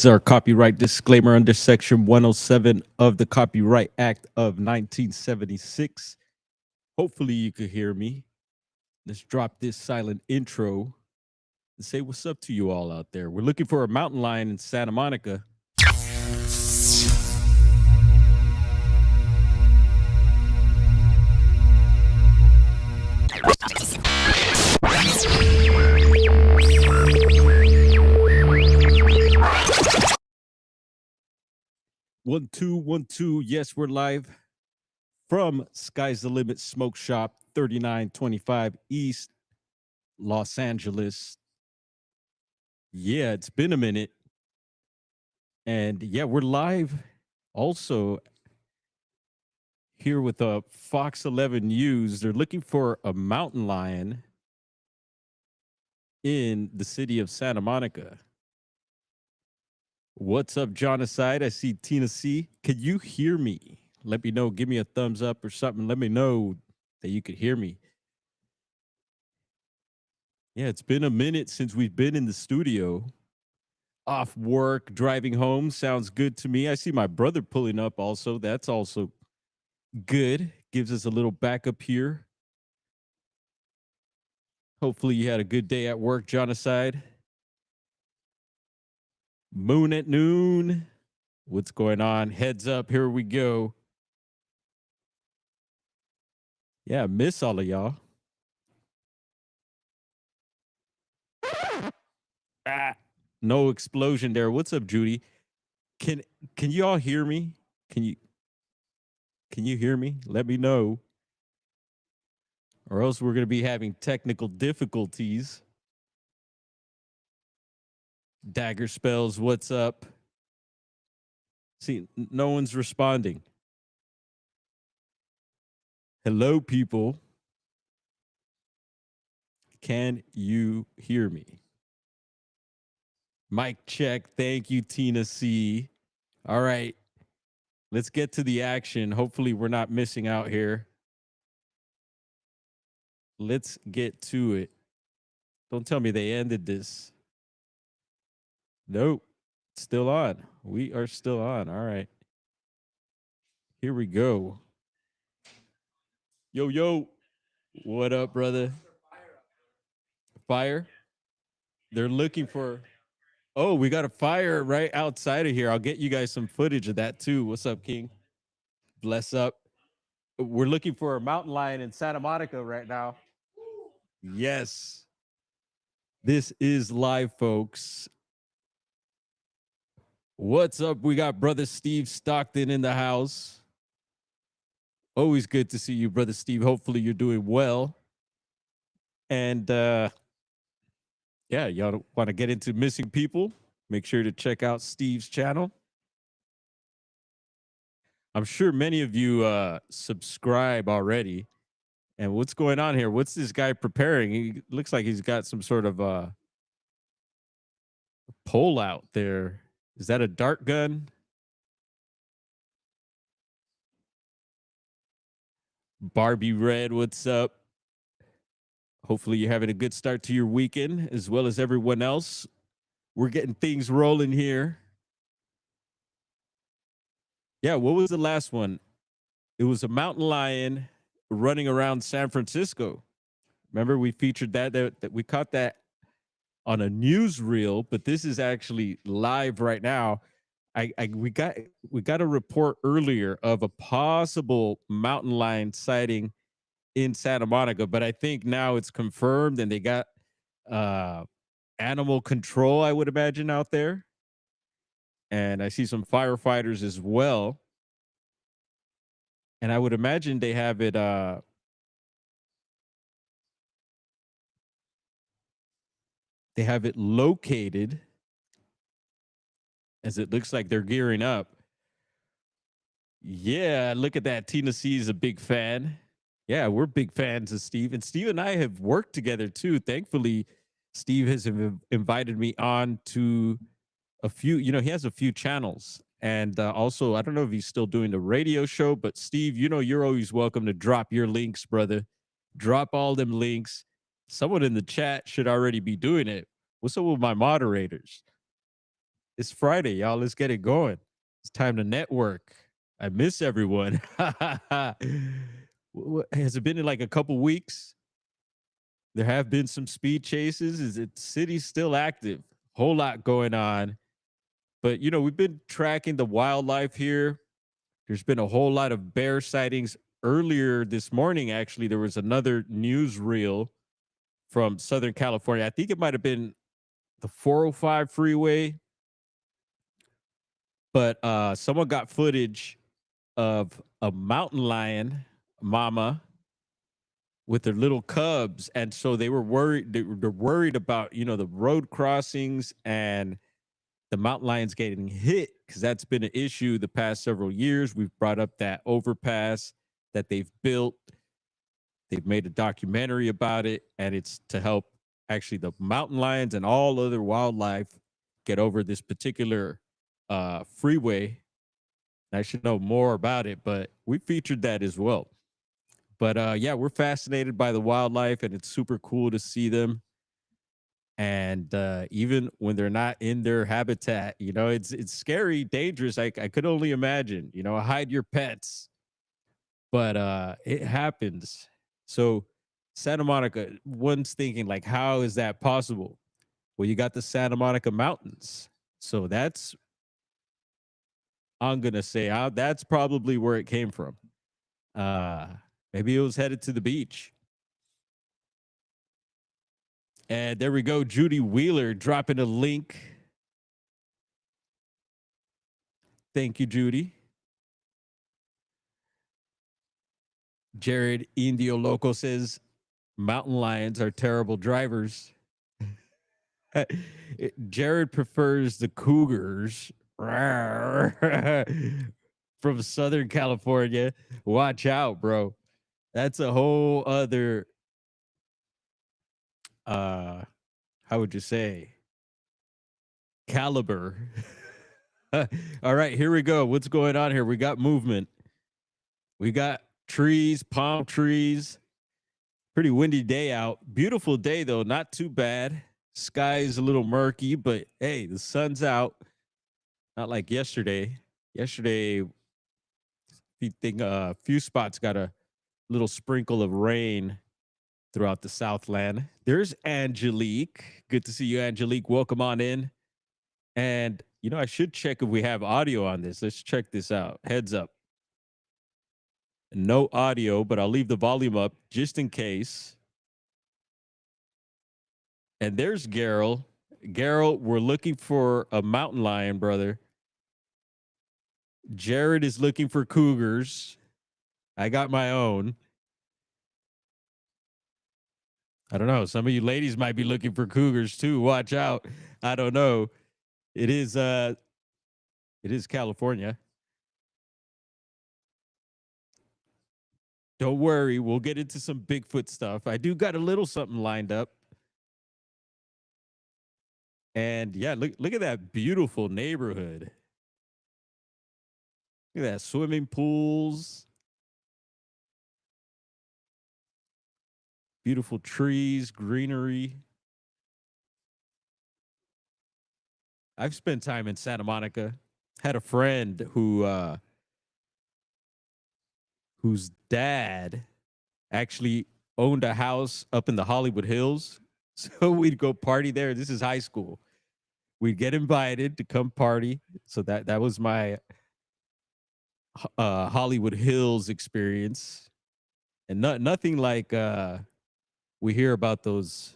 Is our copyright disclaimer under Section 107 of the Copyright Act of 1976. Hopefully, you could hear me. Let's drop this silent intro and say what's up to you all out there. We're looking for a mountain lion in Santa Monica. One, two, 1, 2. Yes, we're live from Sky's the Limit Smoke Shop, 3925 East Los Angeles. Yeah, it's been a minute. And yeah, we're live also here with Fox 11 News. They're looking for a mountain lion in the city of Santa Monica. What's up, Jonacide? I see Tina C. Can you hear me? Let me know. Give me a thumbs up or something. Let me know that you could hear me. Yeah, it's been a minute since we've been in the studio. Off work, driving home. Sounds good to me. I see my brother pulling up also. That's also good. Gives us a little backup here. Hopefully you had a good day at work, Jonacide. Moon at noon. What's going on? Heads up. Here we go. Yeah, miss all of y'all. No explosion there. What's up, Judy? Can you all hear me? Can you hear me? Let me know. Or else we're going to be having technical difficulties. Dagger Spells, what's up? See, no one's responding. Hello, people. Can you hear me? Mic check. Thank you, Tina C. All right. Let's get to the action. Hopefully, we're not missing out here. Let's get to it. Don't tell me they ended this. Nope. Still on. We are still on. All right. Here we go. Yo, yo. What up, brother? Fire? They're looking for... Oh, we got a fire right outside of here. I'll get you guys some footage of that too. What's up, King? Bless up. We're looking for a mountain lion in Santa Monica right now. Yes. This is live, folks. What's up? We got brother Steve Stockton in the house. Always good to see you, brother Steve. Hopefully you're doing well. And yeah, y'all want to get into missing people? Make sure to check out Steve's channel. I'm sure many of you subscribe already. And what's going on here? What's this guy preparing? He looks like he's got some sort of pole out there. Is that a dart gun? Barbie Red, what's up? Hopefully you're having a good start to your weekend as well as everyone else. We're getting things rolling here. Yeah, what was the last one? It was a mountain lion running around San Francisco. Remember we featured that we caught that on a newsreel, but this is actually live right now. We got a report earlier of a possible mountain lion sighting in Santa Monica, but I think now it's confirmed and they got animal control, I would imagine, out there. And I see some firefighters as well. And I would imagine they have it located, as it looks like they're gearing up. Yeah, look at that. Tina C is a big fan. Yeah, we're big fans of Steve. And Steve and I have worked together too. Thankfully, Steve has invited me on to a few, he has a few channels. And also, I don't know if he's still doing the radio show, but Steve, you're always welcome to drop your links, brother. Drop all them links. Someone in the chat should already be doing it. What's up with my moderators? It's Friday, y'all. Let's get it going. It's time to network. I miss everyone. Has it been in like a couple weeks? There have been some speed chases. Is it city's still active? Whole lot going on. But we've been tracking the wildlife here. There's been a whole lot of bear sightings. Earlier this morning, actually, there was another newsreel from Southern California. I think it might have been the 405 freeway, but someone got footage of a mountain lion mama with their little cubs, and so they were worried. They're worried about the road crossings and the mountain lions getting hit, because that's been an issue the past several years. We've brought up that overpass that they've built. They've made a documentary about it, and it's to help actually the mountain lions and all other wildlife get over this particular freeway. I should know more about it, but we featured that as well. But yeah, we're fascinated by the wildlife, and it's super cool to see them. And even when they're not in their habitat, it's scary, dangerous. I could only imagine, hide your pets, but it happens. So Santa Monica, one's thinking like, how is that possible? Well, you got the Santa Monica Mountains. So I'm going to say that's probably where it came from. Uh, Maybe it was headed to the beach. And there we go. Judy Wheeler dropping a link. Thank you, Judy. Jared Indio Loco says mountain lions are terrible drivers. Jared prefers the cougars from Southern California. Watch out, bro. That's a whole other how would you say, caliber. All right, here we go. What's going on here? We got movement. We got trees, palm trees. Pretty windy day out. Beautiful day though, not too bad. Sky's a little murky, but hey, the sun's out. Not like yesterday. Yesterday, you think a few spots got a little sprinkle of rain throughout the Southland. There's Angelique. Good to see you, Angelique. Welcome on in. And I should check if we have audio on this. Let's check this out. Heads up. No audio, but I'll leave the volume up just in case. And there's Garrel. Garrel, we're looking for a mountain lion, brother. Jared is looking for cougars. I got my own. I don't know. Some of you ladies might be looking for cougars too. Watch out. I don't know. It is California. Don't worry, we'll get into some Bigfoot stuff. I do got a little something lined up. And yeah, look at that beautiful neighborhood. Look at that, swimming pools, beautiful trees, greenery. I've spent time in Santa Monica. Had a friend whose dad actually owned a house up in the Hollywood Hills. So we'd go party there. This is high school. We'd get invited to come party. So that was my Hollywood Hills experience. And nothing like we hear about those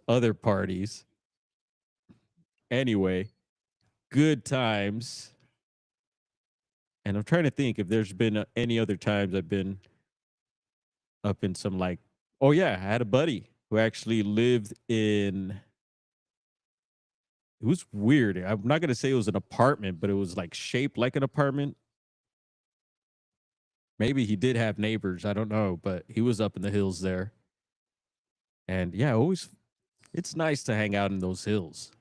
other parties. Anyway, good times. And I'm trying to think if there's been any other times I've been up in some like, oh yeah, I had a buddy who actually lived in, it was weird. I'm not going to say it was an apartment, but it was like shaped like an apartment. Maybe he did have neighbors. I don't know, but he was up in the hills there. And yeah, it's nice to hang out in those hills.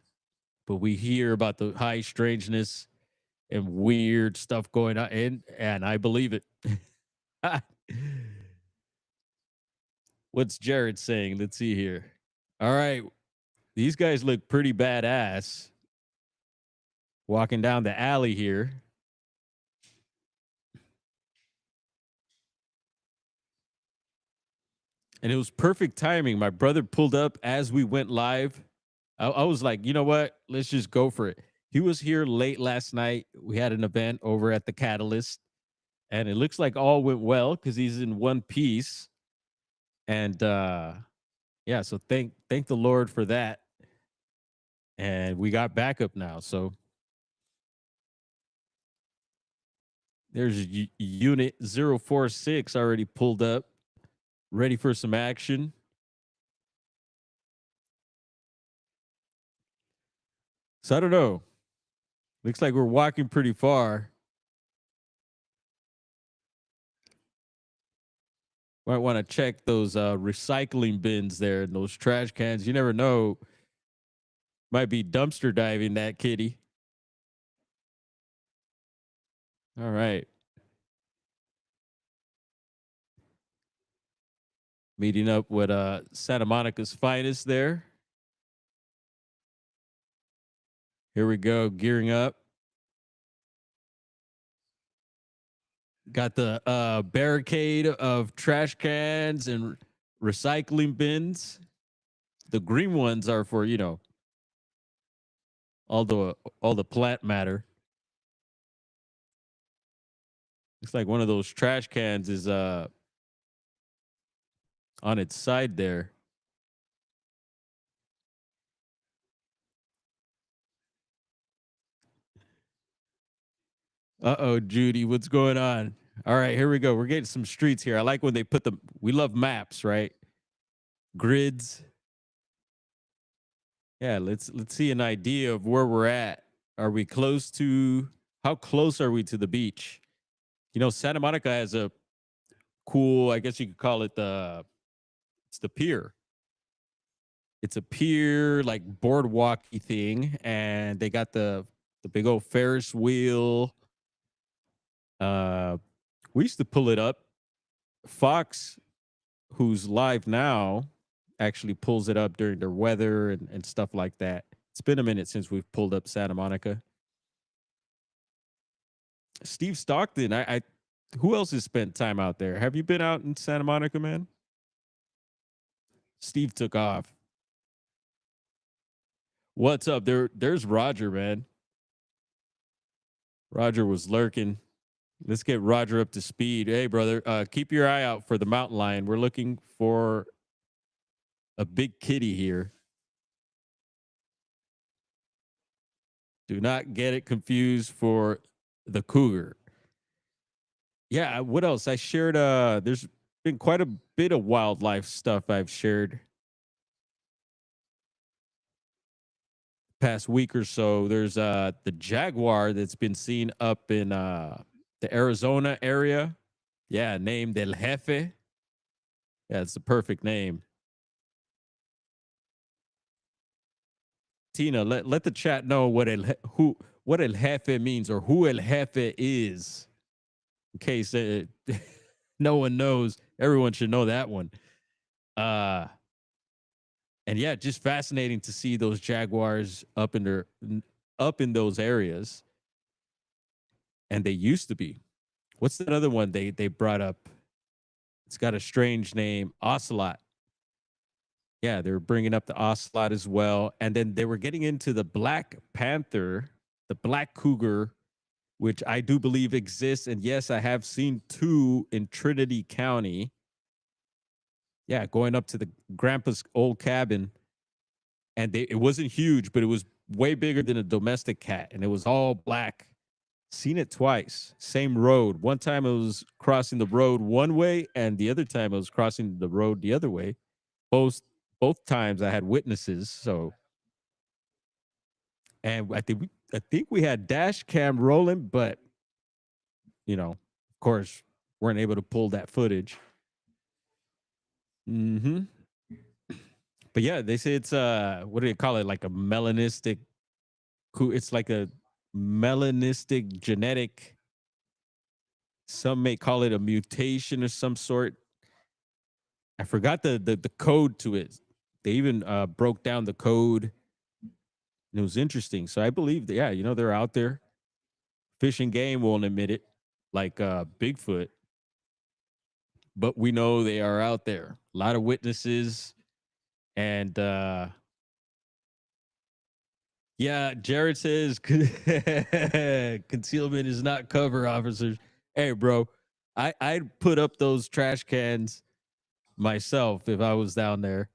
But we hear about the high strangeness and weird stuff going on, and I believe it. What's Jared saying? Let's see here. All right. These guys look pretty badass. walking down the alley here. And it was perfect timing. My brother pulled up as we went live. I was like, you know what? Let's just go for it. He was here late last night. We had an event over at the Catalyst, and it looks like all went well because he's in one piece. And yeah, so thank the Lord for that. And we got backup now. So there's unit 046 already pulled up, ready for some action. So I don't know. Looks like we're walking pretty far. Might want to check those recycling bins there and those trash cans. You never know. Might be dumpster diving that kitty. All right. Meeting up with Santa Monica's finest there. Here we go, gearing up. Got the barricade of trash cans and recycling bins. The green ones are for, you know, all the plant matter. Looks like one of those trash cans is on its side there. Uh-oh, Judy, what's going on? All right, here we go. We're getting some streets here. I like when they put them. We love maps, right? Grids. Yeah, let's see an idea of where we're at. Are we close to how close are we to the beach? You know, Santa Monica has a cool, I guess you could call it it's the pier. It's a pier like boardwalky thing, and they got the big old Ferris wheel. Uh we used to pull it up. Fox, who's live now, actually pulls it up during their weather and stuff like that. It's been a minute since we've pulled up Santa Monica. Steve Stockton, I who else has spent time out there? Have you been out in Santa Monica, man? Steve took off. What's up? There's Roger, man. Roger was lurking. Let's get Roger up to speed. Hey, brother, keep your eye out for the mountain lion. We're looking for a big kitty here. Do not get it confused for the cougar. Yeah, what else? I shared there's been quite a bit of wildlife stuff I've shared past week or so. There's the jaguar that's been seen up in the Arizona area. Yeah, named El Jefe. Yeah, it's the perfect name. Tina, let the chat know what what El Jefe means or who El Jefe is. In case no one knows, everyone should know that one. And yeah, just fascinating to see those jaguars up in those areas. And they used to be. What's that other one they brought up? It's got a strange name, ocelot. Yeah, they were bringing up the ocelot as well, and then they were getting into the black panther, the black cougar, which I do believe exists. And yes, I have seen two in Trinity County. Yeah, going up to the grandpa's old cabin, and it wasn't huge, but it was way bigger than a domestic cat, and it was all black. Seen it twice, same road. One time it was crossing the road one way, and the other time it was crossing the road the other way. Both times I had witnesses. So, and I think we had dash cam rolling, but you know, of course, weren't able to pull that footage. Mm-hmm. But yeah, they say it's what do they call it? Like a melanistic. It's like a melanistic genetic. Some may call it a mutation of some sort. I forgot the code to it. They even broke down the code. And it was interesting. So I believe that, yeah, they're out there. Fish and game won't admit it, like Bigfoot, but we know they are out there. A lot of witnesses. And yeah, Jared says concealment is not cover, officers. Hey, bro, I'd put up those trash cans myself if I was down there.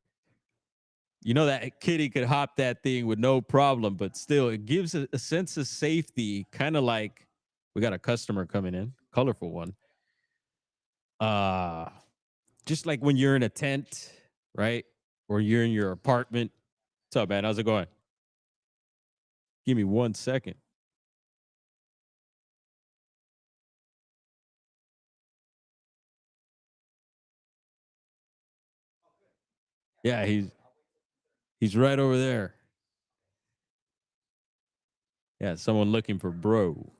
That kitty could hop that thing with no problem, but still, it gives a sense of safety, kind of like we got a customer coming in, colorful one. Uh, just like when you're in a tent, right? Or you're in your apartment. What's up, man? How's it going? Give me 1 second. Yeah, he's right over there. Yeah, someone looking for bro.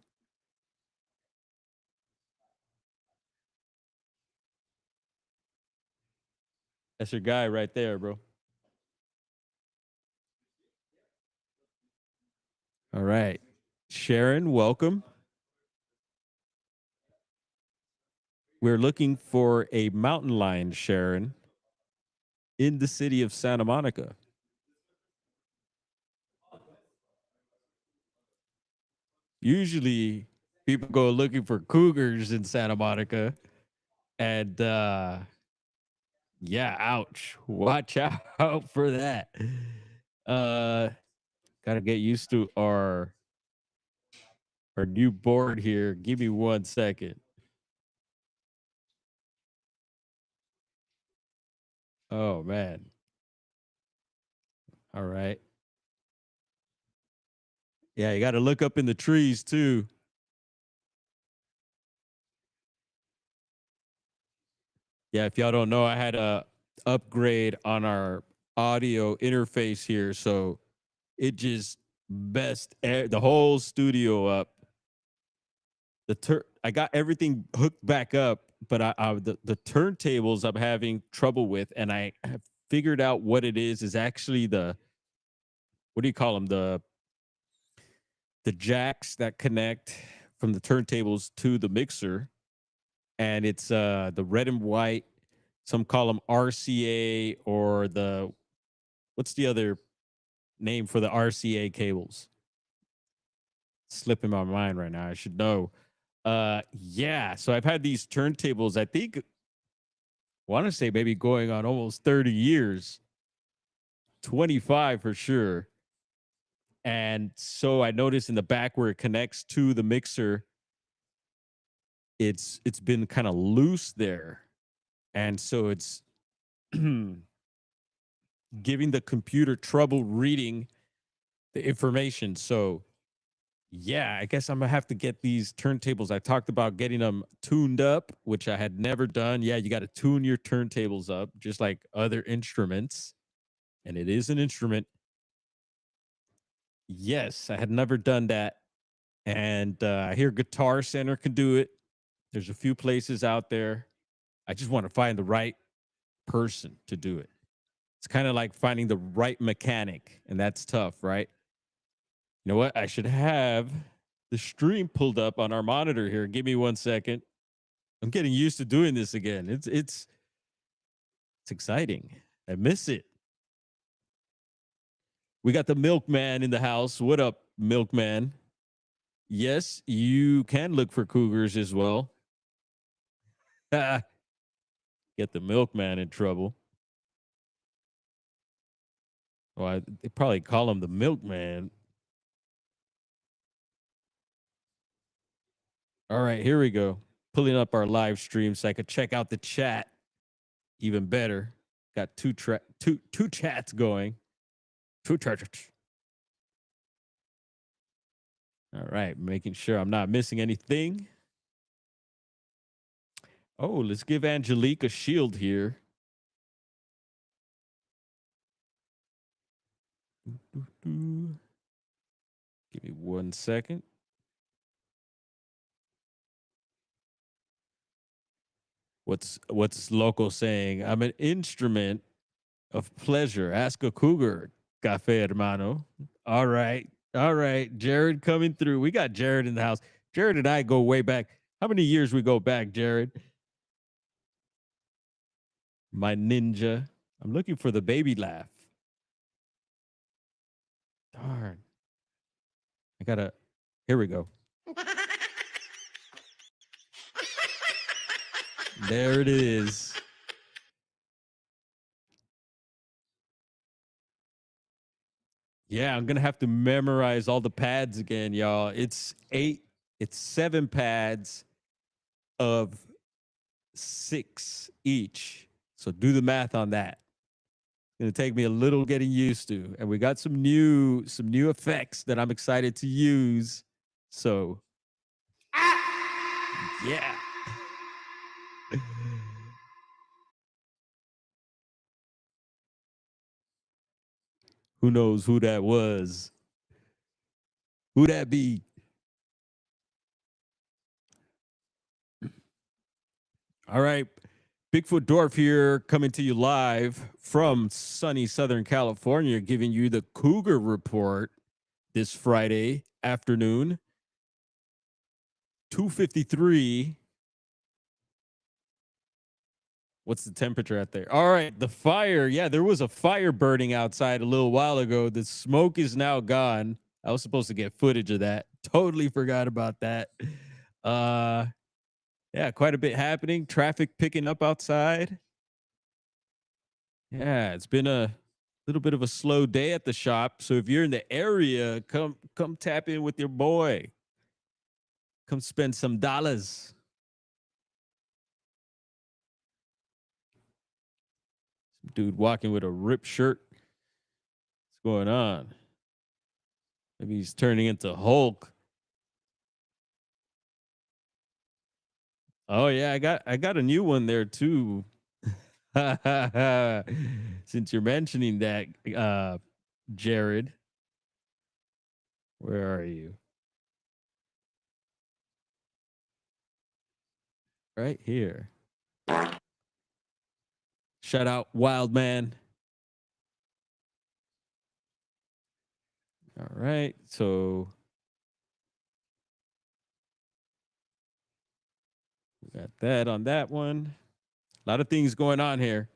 That's your guy right there, bro. All right. Sharon, welcome. We're looking for a mountain lion, Sharon, in the city of Santa Monica. Usually people go looking for cougars in Santa Monica. And yeah, ouch. Watch out for that. Uh Gotta get used to our new board here. Give me 1 second. Oh man. All right. Yeah, you got to look up in the trees too. Yeah, if y'all don't know, I had a upgrade on our audio interface here, so it just the whole studio up. I got everything hooked back up, but the turntables I'm having trouble with, and I have figured out what it is actually the, what do you call them, the jacks that connect from the turntables to the mixer, and it's the red and white. Some call them RCA, or the, what's the other name for the RCA cables? Slipping my mind right now. I should know. Yeah. So I've had these turntables, I think, want to say maybe going on almost 30 years, 25 for sure. And so I noticed in the back where it connects to the mixer, it's been kind of loose there. And so it's giving the computer trouble reading the information. So yeah, I guess I'm gonna have to get these turntables. I talked about getting them tuned up, which I had never done. Yeah, you got to tune your turntables up just like other instruments. And it is an instrument. Yes, I had never done that. And I hear Guitar Center can do it. There's a few places out there. I just want to find the right person to do it. It's kind of like finding the right mechanic, and that's tough, right? You know what? I should have the stream pulled up on our monitor here. Give me 1 second. I'm getting used to doing this again. It's exciting. I miss it. We got the milkman in the house. What up, milkman? Yes, you can look for cougars as well. Get the milkman in trouble. Well, they probably call him the milkman. All right, here we go. Pulling up our live stream so I could check out the chat even better. Got two chats going. Two chats. All right, making sure I'm not missing anything. Oh, let's give Angelique a shield here. Give me 1 second. What's local saying? I'm an instrument of pleasure. Ask a cougar. Cafe hermano. All right. All right. Jared coming through. We got Jared in the house. Jared and I go way back. How many years we go back, Jared? My ninja. I'm looking for the baby laugh. Darn. I gotta. Here we go. There it is. Yeah, I'm gonna have to memorize all the pads again, y'all. It's 7 pads of 6 each. So do the math on that. It's gonna take me a little getting used to. And we got some new effects that I'm excited to use. So yeah. Who knows who that was? Who that be? All right. Bigfoot Dwarf here, coming to you live from sunny Southern California, giving you the Cougar Report this Friday afternoon. 2:53. What's the temperature out there? All right, the fire. Yeah, there was a fire burning outside a little while ago. The smoke is now gone. I was supposed to get footage of that. Totally forgot about that. Yeah, quite a bit happening. Traffic picking up outside. Yeah, it's been a little bit of a slow day at the shop. So if you're in the area, come tap in with your boy. Come spend some dollars. Some dude walking with a ripped shirt. What's going on? Maybe he's turning into Hulk. Oh yeah, I got a new one there too. Since you're mentioning that, Jared, where are you? Right here. Shout out Wild Man. All right, so we got that on that one. A lot of things going on here.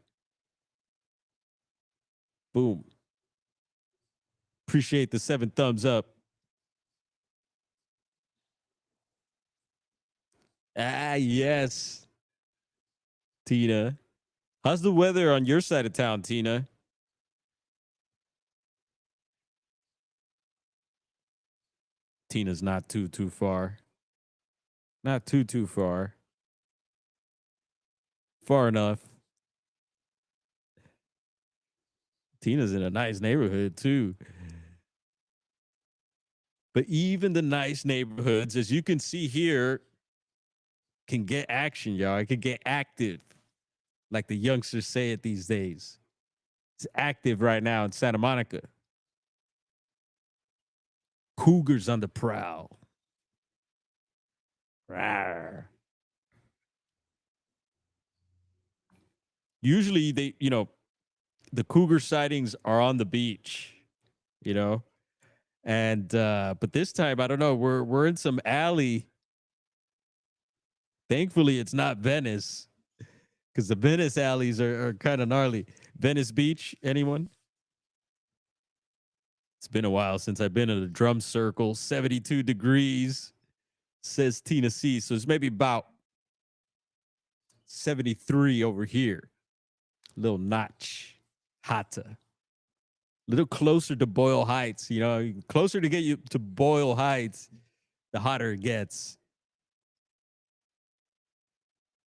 Boom. Appreciate the 7 thumbs up. Ah, yes. Tina. How's the weather on your side of town, Tina? Tina's not too far. Not too far. Far enough. Tina's in a nice neighborhood too. But even the nice neighborhoods, as you can see here, can get action, y'all. It can get active, like the youngsters say it these days. It's active right now in Santa Monica. Cougars on the prowl. Rawr. Usually the cougar sightings are on the beach, you know. And but this time, I don't know, we're in some alley. Thankfully, it's not Venice, because the Venice alleys are kind of gnarly. Venice Beach, anyone? It's been a while since I've been in a drum circle. 72 degrees, says Tina C. So it's maybe about 73 over here. Little notch hotter. A little closer to Boyle Heights, you know, closer to get you to Boyle Heights, the hotter it gets.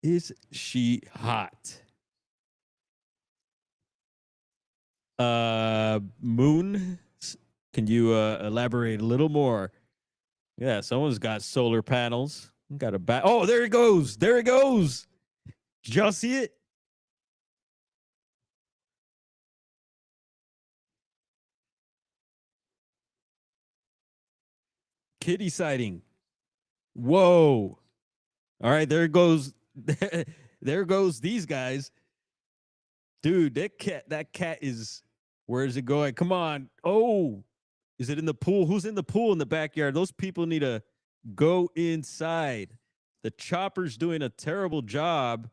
Is she hot? Moon, can you elaborate a little more? Yeah, someone's got solar panels. Got a bat. Oh, there it goes. There it goes. Did y'all see it? Kitty sighting. Whoa. All right, there goes. There goes these guys. Dude, that cat is Where is it going? Come on. Oh, is it in the pool? Who's in the pool in the backyard? Those people need to go inside. The chopper's doing a terrible job.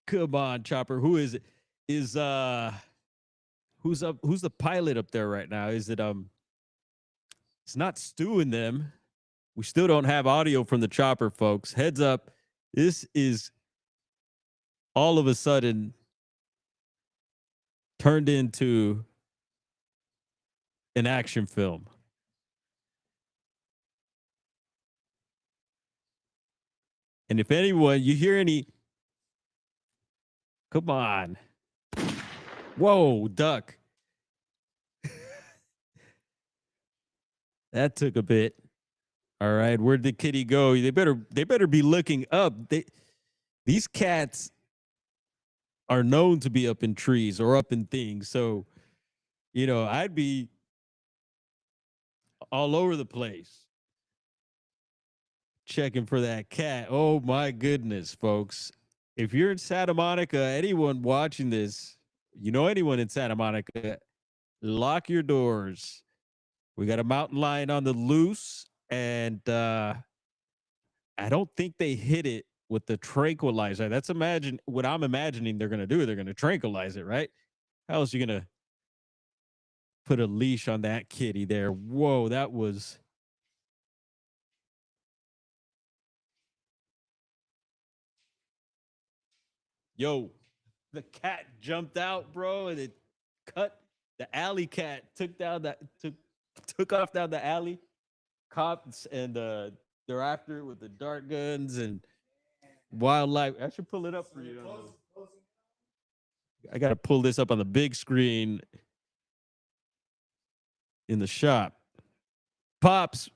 Come on, chopper. Who is it? Is who's up? Who's the pilot up there right now? Is it it's not Stu and them. We still don't have audio from the chopper, folks. Heads up. This is all of a sudden turned into an action film. And if anyone, you hear any, come on. Whoa, duck. That took a bit. All right, where'd the kitty go? They better be looking up. These cats are known to be up in trees or up in things. So, I'd be all over the place checking for that cat. Oh my goodness, folks. If you're in Santa Monica, anyone watching this, anyone in Santa Monica, lock your doors. We got a mountain lion on the loose, and I don't think they hit it with the tranquilizer. That's what I'm imagining they're gonna do. They're gonna tranquilize it, right? How else are you gonna put a leash on that kitty there? Whoa, that was. Yo, the cat jumped out, bro, and it cut the alley cat, took off down the alley. Cops and they're after it with the dart guns and wildlife. I should pull it up for you. I got to pull this up on the big screen in the shop. Pops,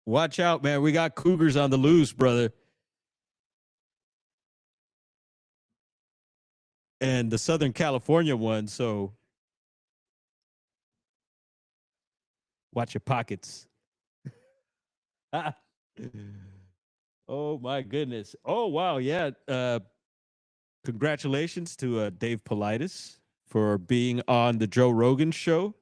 watch out, man. We got cougars on the loose, brother. And the Southern California one, so watch your pockets. Oh my goodness. Oh wow, yeah. Congratulations to Dave Paulides for being on the Joe Rogan show.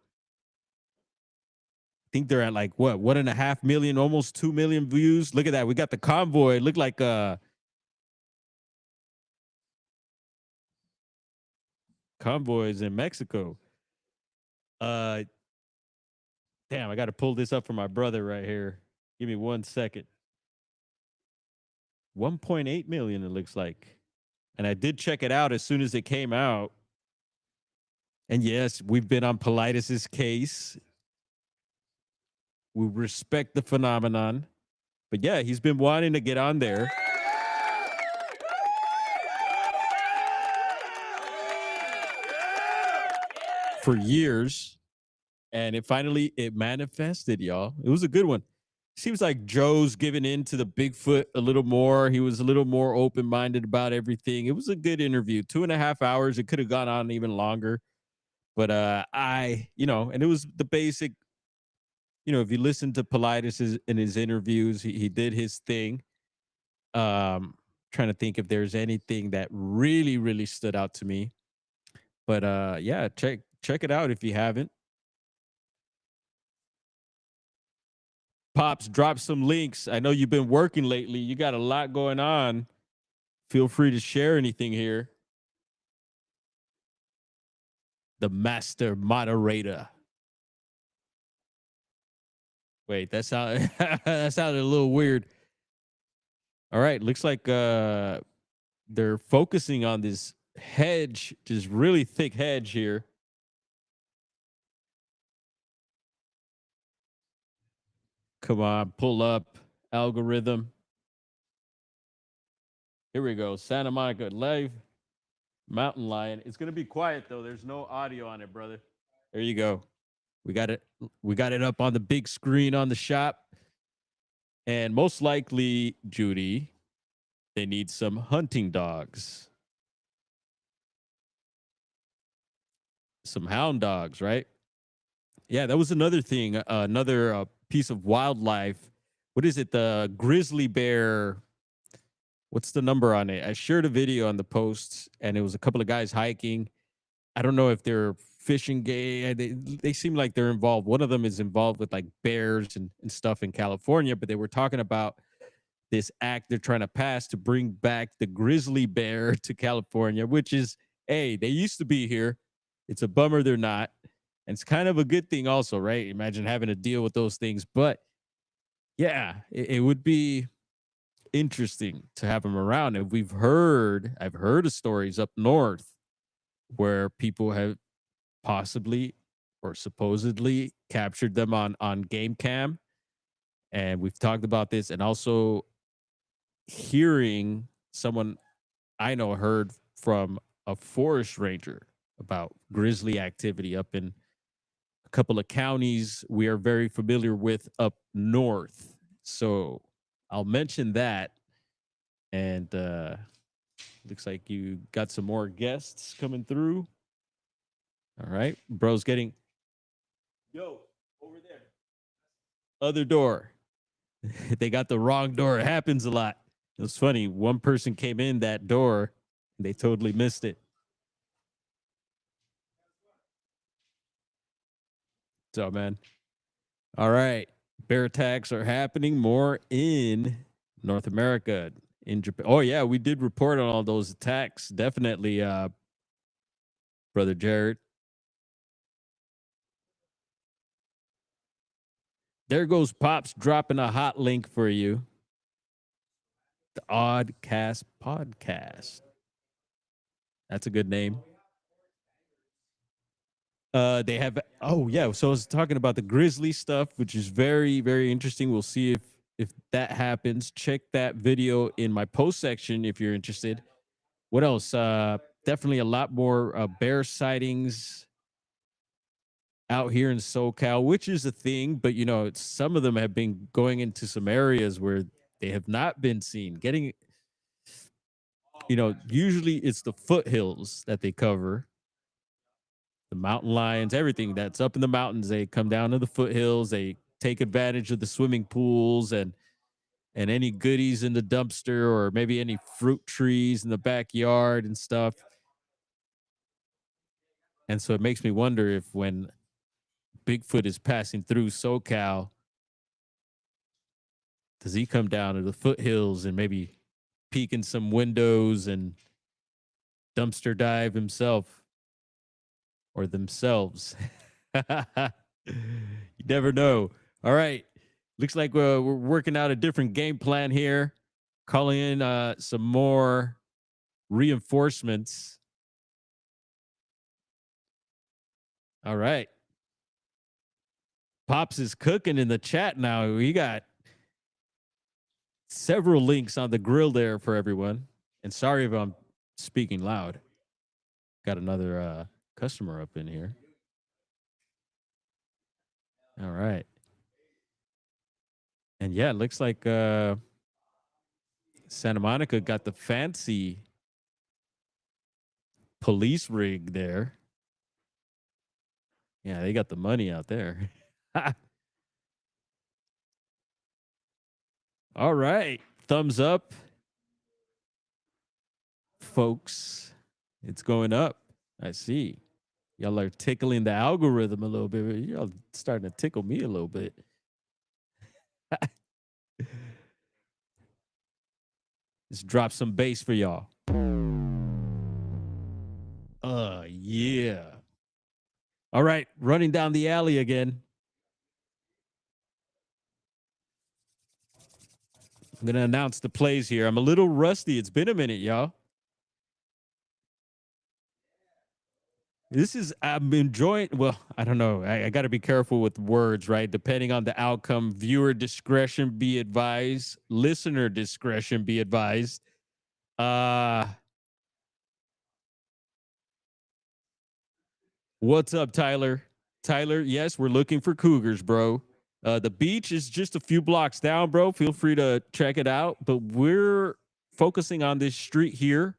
I think they're at like what, 1.5 million, almost 2 million views. Look at that. We got the convoy. Look like convoys in Mexico. Damn, I got to pull this up for my brother right here. Give me 1 second. 1.8 million, it looks like. And I did check it out as soon as it came out. And yes, we've been on Paulides' case. We respect the phenomenon. But yeah, he's been wanting to get on there. For years. And it manifested, y'all. It was a good one. Seems like Joe's giving in to the Bigfoot a little more. He was a little more open-minded about everything. It was a good interview. 2.5 hours. It could have gone on even longer. But and it was the basic, if you listen to Paulides in his interviews, he did his thing. Trying to think if there's anything that really, really stood out to me. But yeah, check it out if you haven't. Pops, drop some links. I know you've been working lately. You got a lot going on. Feel free to share anything here. The master moderator. Wait, that sounded a little weird. All right, looks like they're focusing on this hedge, just really thick hedge here. Come on, pull up algorithm. Here we go. Santa Monica live mountain lion. It's gonna be quiet though. There's no audio on it, brother. There you go. We got it. We got it up on the big screen on the shop. And most likely, Judy, they need some hunting dogs. Some hound dogs, right? Yeah, that was another thing. Another piece of wildlife. What is it? The grizzly bear. What's the number on it? I shared a video on the post, and it was a couple of guys hiking, I don't know if they're fishing game. They seem like they're involved. One of them is involved with like bears and stuff in California, but they were talking about this act they're trying to pass to bring back the grizzly bear to California, which is, hey, they used to be here. It's a bummer they're not. And it's kind of a good thing also, right? Imagine having to deal with those things. But yeah, it would be interesting to have them around. And I've heard of stories up north where people have possibly or supposedly captured them on game cam. And we've talked about this, and also hearing someone I know heard from a forest ranger about grizzly activity up in a couple of counties we are very familiar with up north. So I'll mention that. And looks like you got some more guests coming through. All right. Bro's getting, yo, over there. Other door. They got the wrong door. It happens a lot. It was funny. One person came in that door and they totally missed it. So, man. All right. Bear attacks are happening more in North America, in Japan. Oh, yeah. We did report on all those attacks. Definitely, Brother Jared. There goes Pops dropping a hot link for you. The Oddcast Podcast. That's a good name. They have, oh yeah, so I was talking about the Grizzly stuff, which is very, very interesting. We'll see if that happens. Check that video in my post section if you're interested. What else? Definitely a lot more bear sightings out here in SoCal, which is a thing, but you know, some of them have been going into some areas where they have not been seen. Getting, you know, usually it's the foothills that they cover, the mountain lions, everything that's up in the mountains. They come down to the foothills. They take advantage of the swimming pools and any goodies in the dumpster, or maybe any fruit trees in the backyard and stuff. And so it makes me wonder if when Bigfoot is passing through SoCal, does he come down to the foothills and maybe peek in some windows and dumpster dive himself or themselves? You never know. All right. Looks like we're working out a different game plan here. Calling in some more reinforcements. All right. Pops is cooking in the chat now. We got several links on the grill there for everyone. And sorry if I'm speaking loud. Got another customer up in here. All right. And yeah, it looks like Santa Monica got the fancy police rig there. Yeah, they got the money out there. All right. Thumbs up, folks. It's going up. I see. Y'all are tickling the algorithm a little bit. Y'all starting to tickle me a little bit. Let's drop some bass for y'all. Yeah. All right. Running down the alley again. I'm going to announce the plays here. I'm a little rusty. It's been a minute, y'all. I'm enjoying, well, I don't know. I got to be careful with words, right? Depending on the outcome, viewer discretion be advised, listener discretion be advised. What's up, Tyler? Tyler, yes, we're looking for cougars, bro. The beach is just a few blocks down, bro. Feel free to check it out. But we're focusing on this street here.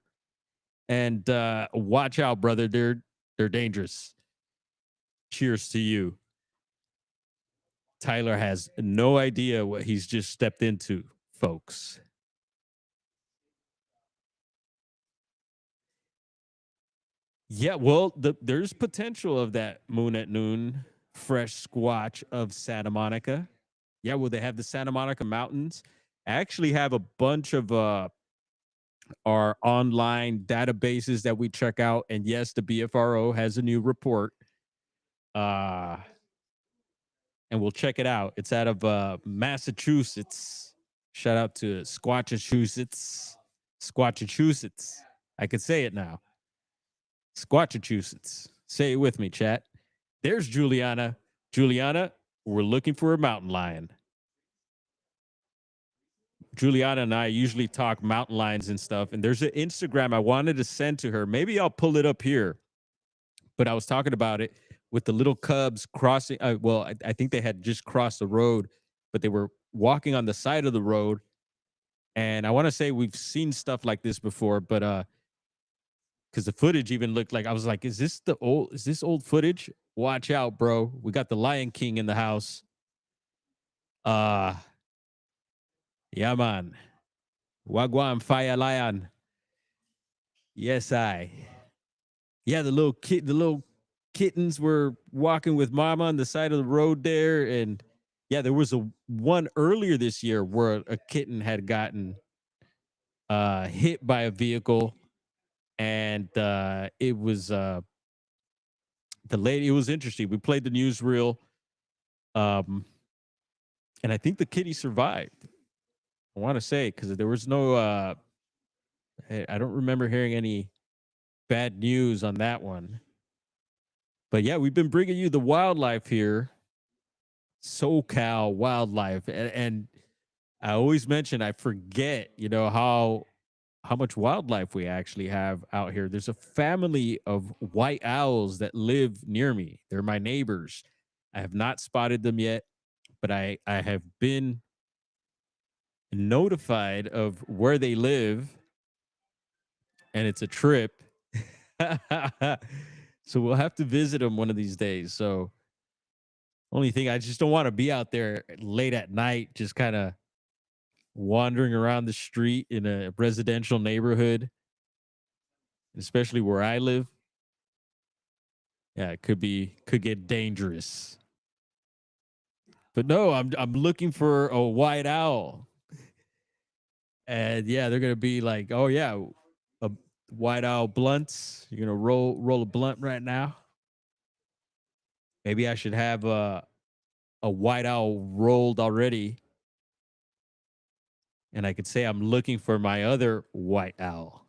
And watch out, brother. They're dangerous. Cheers to you. Tyler has no idea what he's just stepped into, folks. Yeah, well, there's potential of that moon at noon fresh squatch of Santa Monica. Yeah, well, they have the Santa Monica Mountains. I actually have a bunch of our online databases that we check out, and yes, the BFRO has a new report. Uh, and we'll check it out. It's out of Massachusetts. Shout out to Squatchachusetts. Squatchachusetts. I could say it now. Squatchachusetts. Say it with me, chat. There's Juliana. Juliana, we're looking for a mountain lion. Juliana and I usually talk mountain lions and stuff. And there's an Instagram I wanted to send to her. Maybe I'll pull it up here. But I was talking about it with the little cubs crossing. I think they had just crossed the road, but they were walking on the side of the road. And I want to say we've seen stuff like this before, but because the footage even looked like, I was like, is this old footage? Watch out, bro. We got the Lion King in the house. Uh yeah, man. Wagwan Fire Lion. Yes, I. Yeah, the little kittens were walking with mama on the side of the road there. And yeah, there was a one earlier this year where a kitten had gotten hit by a vehicle, and it was the lady. It was interesting. We played the newsreel, um and I think the kitty survived. I want to say, because there was no I don't remember hearing any bad news on that one. But yeah, we've been bringing you the wildlife here, SoCal wildlife, and I always mention, I forget, how much wildlife we actually have out here. There's a family of white owls that live near me. They're my neighbors. I have not spotted them yet, but I have been notified of where they live, and it's a trip. So we'll have to visit them one of these days. So only thing, I just don't want to be out there late at night, just kind of wandering around the street in a residential neighborhood, especially where I live. Yeah, it could get dangerous. But no, I'm looking for a white owl. And yeah, they're gonna be like, oh yeah, a white owl blunts. You're gonna roll a blunt right now. Maybe I should have a white owl rolled already, and I could say I'm looking for my other white owl.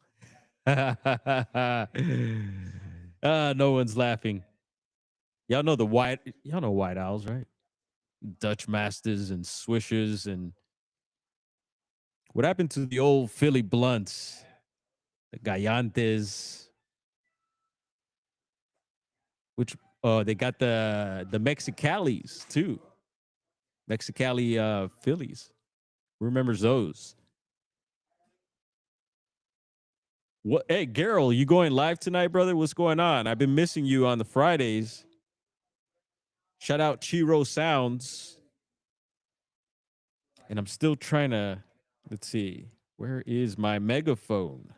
No one's laughing. Y'all know white owls, right? Dutch masters and swishers. And what happened to the old Philly blunts, the Gallantes, which they got the Mexicalis too. Mexicali Phillies. Who remembers those? What? Hey, Gerald, you going live tonight, brother? What's going on? I've been missing you on the Fridays. Shout out Chiro Sounds. And I'm still trying to, let's see, where is my megaphone?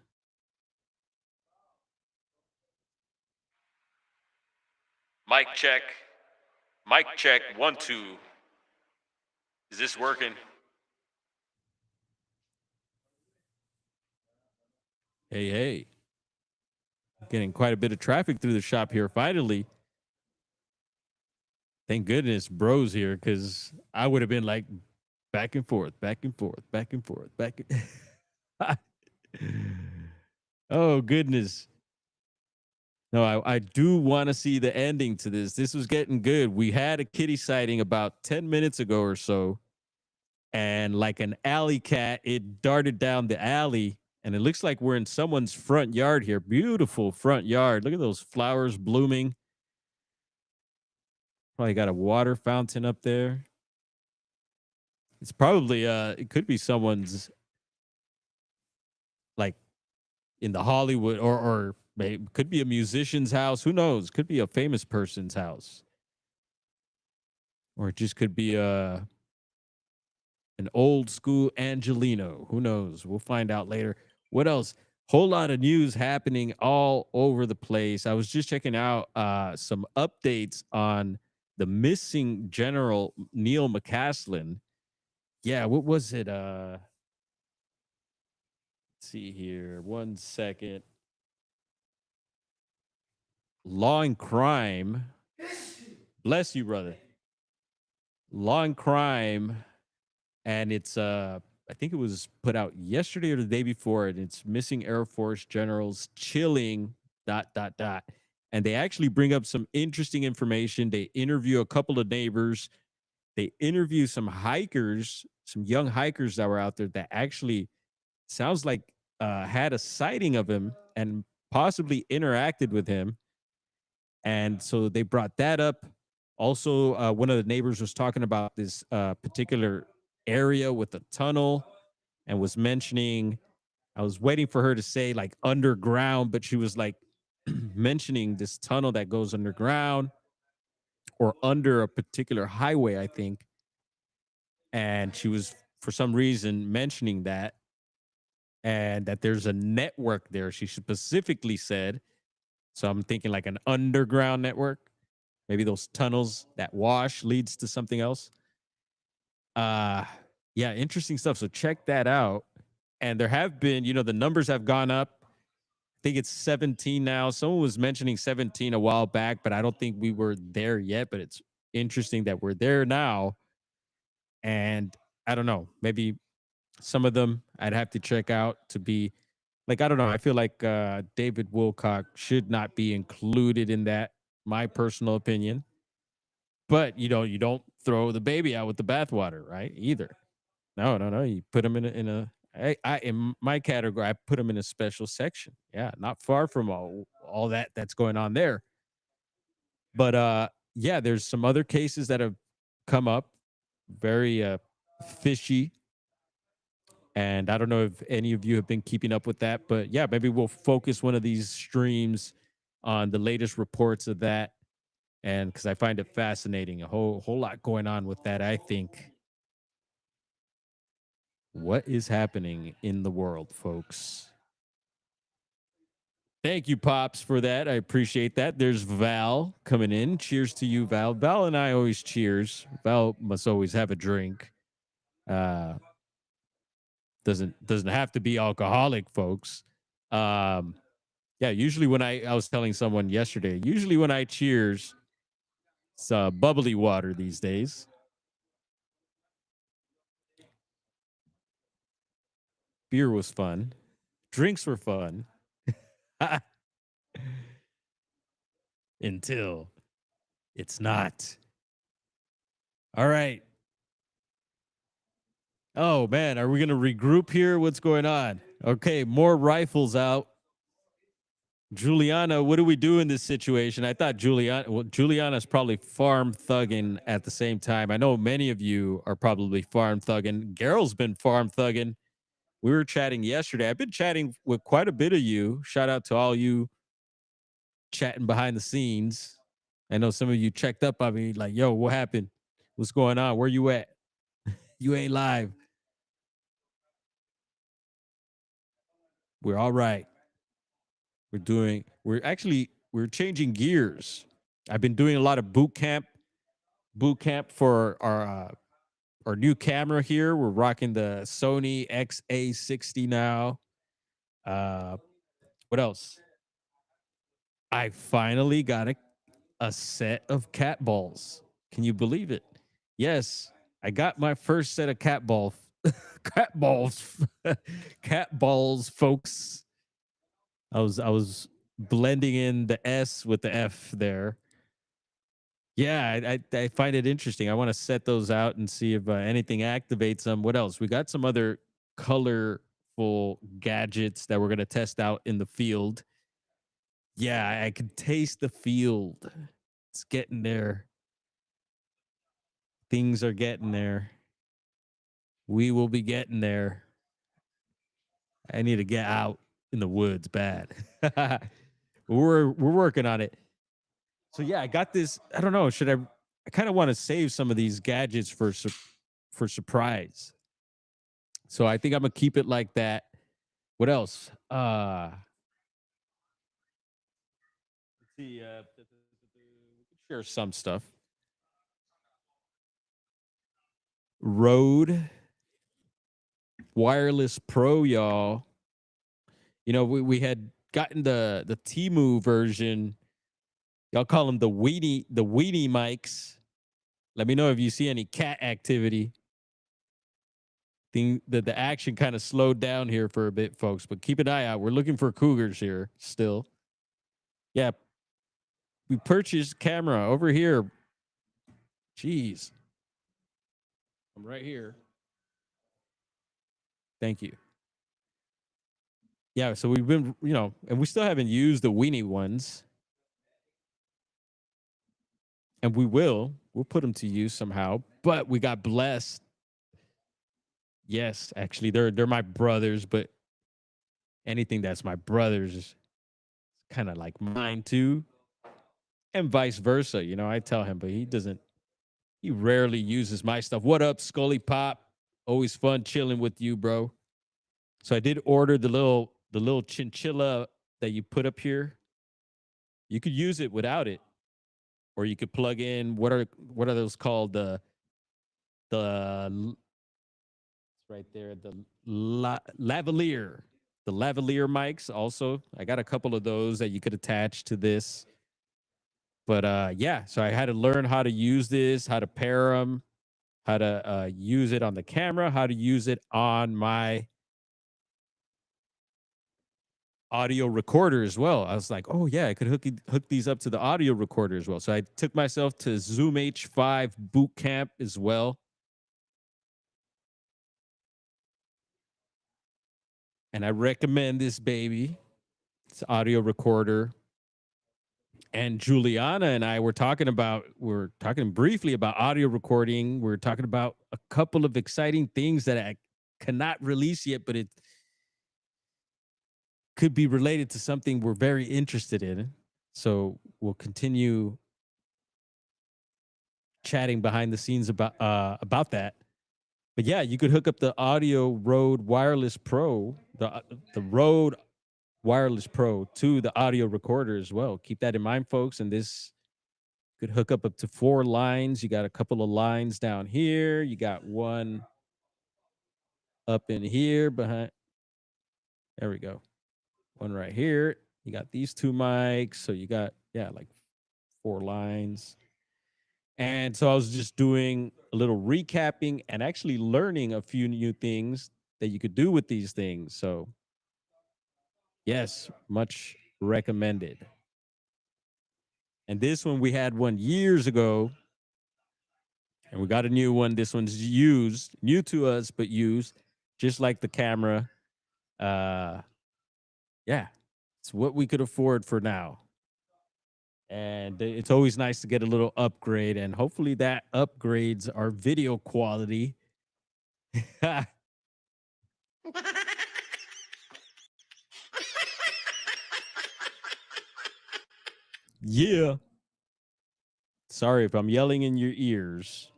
Mic check. Mic check. 1, 2. Is this working? Hey, hey. Getting quite a bit of traffic through the shop here finally. Thank goodness bro's here, because I would have been like back and forth, back and forth, back and forth, back. Oh, goodness. No, I do want to see the ending to this. This was getting good. We had a kitty sighting about 10 minutes ago or so. And like an alley cat, it darted down the alley. And it looks like we're in someone's front yard here. Beautiful front yard. Look at those flowers blooming. Probably got a water fountain up there. It's probably it could be someone's, like, in the Hollywood, or maybe could be a musician's house. Who knows? Could be a famous person's house. Or it just could be an old school Angelino. Who knows? We'll find out later. What else? Whole lot of news happening all over the place. I was just checking out some updates on the missing General Neil McCaslin. Yeah, what was it? Let's see here. 1 second. Law and Crime. Bless you, brother. Law and Crime, and it's I think it was put out yesterday or the day before, and it's missing Air Force generals chilling dot dot dot. And they actually bring up some interesting information. They interview a couple of neighbors. They interview some hikers, some young hikers that were out there that actually sounds like had a sighting of him and possibly interacted with him. And so they brought that up. Also, one of the neighbors was talking about this particular area with a tunnel and was mentioning, I was waiting for her to say like underground, but she was like mentioning this tunnel that goes underground or under a particular highway, I think. And she was, for some reason, mentioning that and that there's a network there. She specifically said, so I'm thinking like an underground network. Maybe those tunnels that wash leads to something else. Uh yeah, interesting stuff. So check that out. And there have been, the numbers have gone up. I think it's 17 now. Someone was mentioning 17 a while back, but I don't think we were there yet. But it's interesting that we're there now. And I don't know, maybe some of them I'd have to check out to be like, I don't know. I feel like David Wilcock should not be included in that, my personal opinion. But you don't throw the baby out with the bathwater, right? Either. No, no, no. You put them in my category, I put them in a special section. Yeah, not far from all that's going on there. But yeah, there's some other cases that have come up, very fishy. And I don't know if any of you have been keeping up with that, but yeah, maybe we'll focus one of these streams on the latest reports of that. And because I find it fascinating, a whole lot going on with that, I think. What is happening in the world, folks? Thank you, Pops, for that. I appreciate that. There's Val coming in. Cheers to you, Val. Val and I always cheers. Val must always have a drink. Uh, doesn't have to be alcoholic, folks. Um, yeah, usually when I was telling someone yesterday, usually when I cheers, it's bubbly water these days. Beer was fun. Drinks were fun. Until it's not. All right. Oh man, are we gonna regroup here? What's going on? Okay, more rifles out. Juliana, what do we do in this situation? I thought Juliana's probably farm thugging at the same time. I know many of you are probably farm thugging. Garrel's been farm thugging. We were chatting yesterday. I've been chatting with quite a bit of you. Shout out to all you chatting behind the scenes. I know some of you checked up on me like, yo, what happened? What's going on? Where you at? You ain't live. We're all right. We're changing gears. I've been doing a lot of boot camp for our new camera here. We're rocking the Sony XA60 now. Uh, what else? I finally got a set of cat balls. Can you believe it? Yes, I got my first set of cat balls, cat balls, folks. I was blending in the S with the F there. Yeah, I find it interesting. I want to set those out and see if anything activates them. What else? We got some other colorful gadgets that we're gonna test out in the field. Yeah, I can taste the field. It's getting there. Things are getting there. We will be getting there. I need to get out in the woods bad. We're working on it. So yeah, I got this. I don't know. I kind of want to save some of these gadgets for surprise. So I think I'm gonna keep it like that. What else? Let's see. We can share some stuff. Rode Wireless Pro, y'all. You know, we had gotten the Timu version. Y'all call them the weenie mics. Let me know if you see any cat activity. Thing that the action kind of slowed down here for a bit, folks. But keep an eye out. We're looking for cougars here still. Yeah, we purchased camera over here. Jeez, I'm right here. Thank you. Yeah, so we've been, and we still haven't used the weenie ones, and we will. We'll put them to use somehow. But we got blessed. Yes, actually, they're my brothers, but anything that's my brother's is kind of like mine too, and vice versa. You know, I tell him, but he doesn't. He rarely uses my stuff. What up, Scully Pop? Always fun chilling with you, bro. So I did order the little chinchilla that you put up here. You could use it without it, or you could plug in what are those called? The it's right there. Lavalier. The lavalier mics also. I got a couple of those that you could attach to this. But yeah, so I had to learn how to use this, how to pair them, how to use it on the camera, how to use it on my audio recorder as well. I was like, oh yeah, I could hook these up to the audio recorder as well. So I took myself to Zoom H5 boot camp as well. And I recommend this baby. It's audio recorder. And Juliana and I were talking briefly about audio recording. We're talking about a couple of exciting things that I cannot release yet, but it could be related to something we're very interested in. So we'll continue chatting behind the scenes about that. But yeah, you could hook up the Audio Rode Wireless Pro, the Rode Wireless Pro to the audio recorder as well. Keep that in mind, folks. And this could hook up to 4 lines. You got a couple of lines down here. You got one up in here behind. There we go. One right here. You got these 2 mics. So you got, yeah, like 4 lines. And so I was just doing a little recapping and actually learning a few new things that you could do with these things. So, yes, much recommended. And this one, we had one years ago, and we got a new one. This one's used, new to us, but used, just like the camera. Yeah, it's what we could afford for now. And it's always nice to get a little upgrade, and hopefully that upgrades our video quality. Yeah. Sorry if I'm yelling in your ears.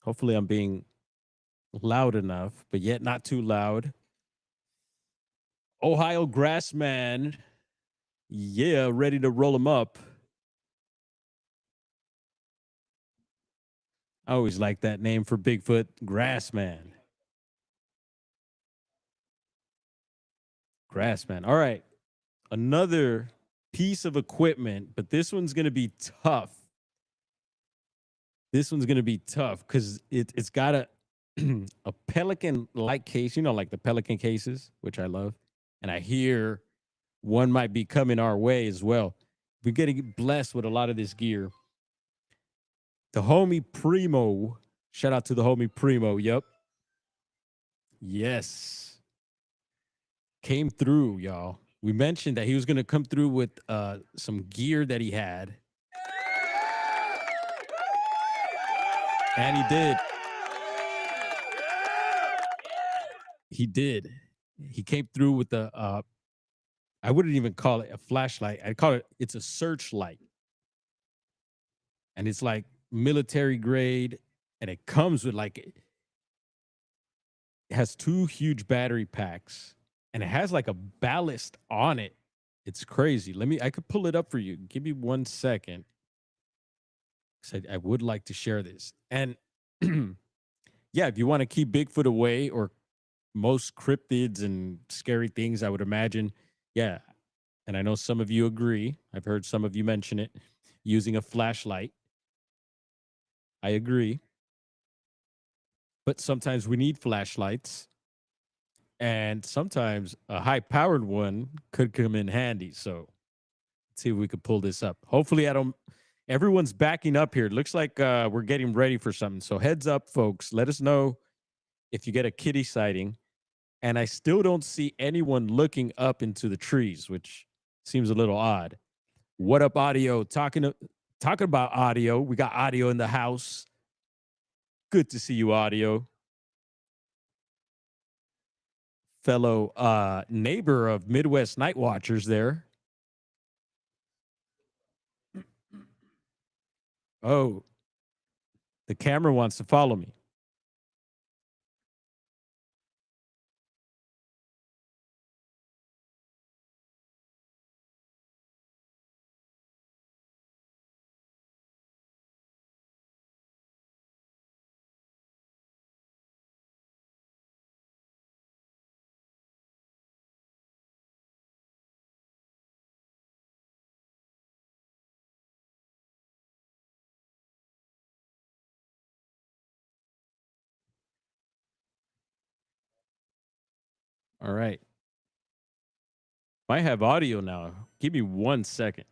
Hopefully I'm being loud enough, but yet not too loud. Ohio Grassman. Yeah, ready to roll them up. I always like that name for Bigfoot, Grassman. Grassman. All right. Another piece of equipment, but this one's going to be tough. This one's going to be tough because it's got a a Pelican-like case, like the Pelican cases, which I love. And I hear one might be coming our way as well. We're getting blessed with a lot of this gear. The homie Primo, shout out to the homie Primo. Yep. Yes. Came through, y'all. We mentioned that he was going to come through with some gear that he had. And he did. He did. He came through with the I wouldn't even call it a flashlight. I'd call it's a searchlight. And it's like military grade, and it comes with like It has two huge battery packs, and it has like a ballast on it. It's crazy. I could pull it up for you. Give me 1 second. 'Cause I would like to share this. And yeah, if you want to keep Bigfoot away or most cryptids and scary things, I would imagine. Yeah. And I know some of you agree. I've heard some of you mention it using a flashlight. I agree. But sometimes we need flashlights. And sometimes a high powered one could come in handy. So let's see if we could pull this up. Hopefully, I don't. Everyone's backing up here. It looks like we're getting ready for something. So heads up, folks. Let us know if you get a kitty sighting. And I still don't see anyone looking up into the trees, which seems a little odd. What up, audio? Talking about audio. We got audio in the house. Good to see you, audio. Fellow neighbor of Midwest Night Watchers there. Oh, the camera wants to follow me. All right. I have audio now. Give me 1 second.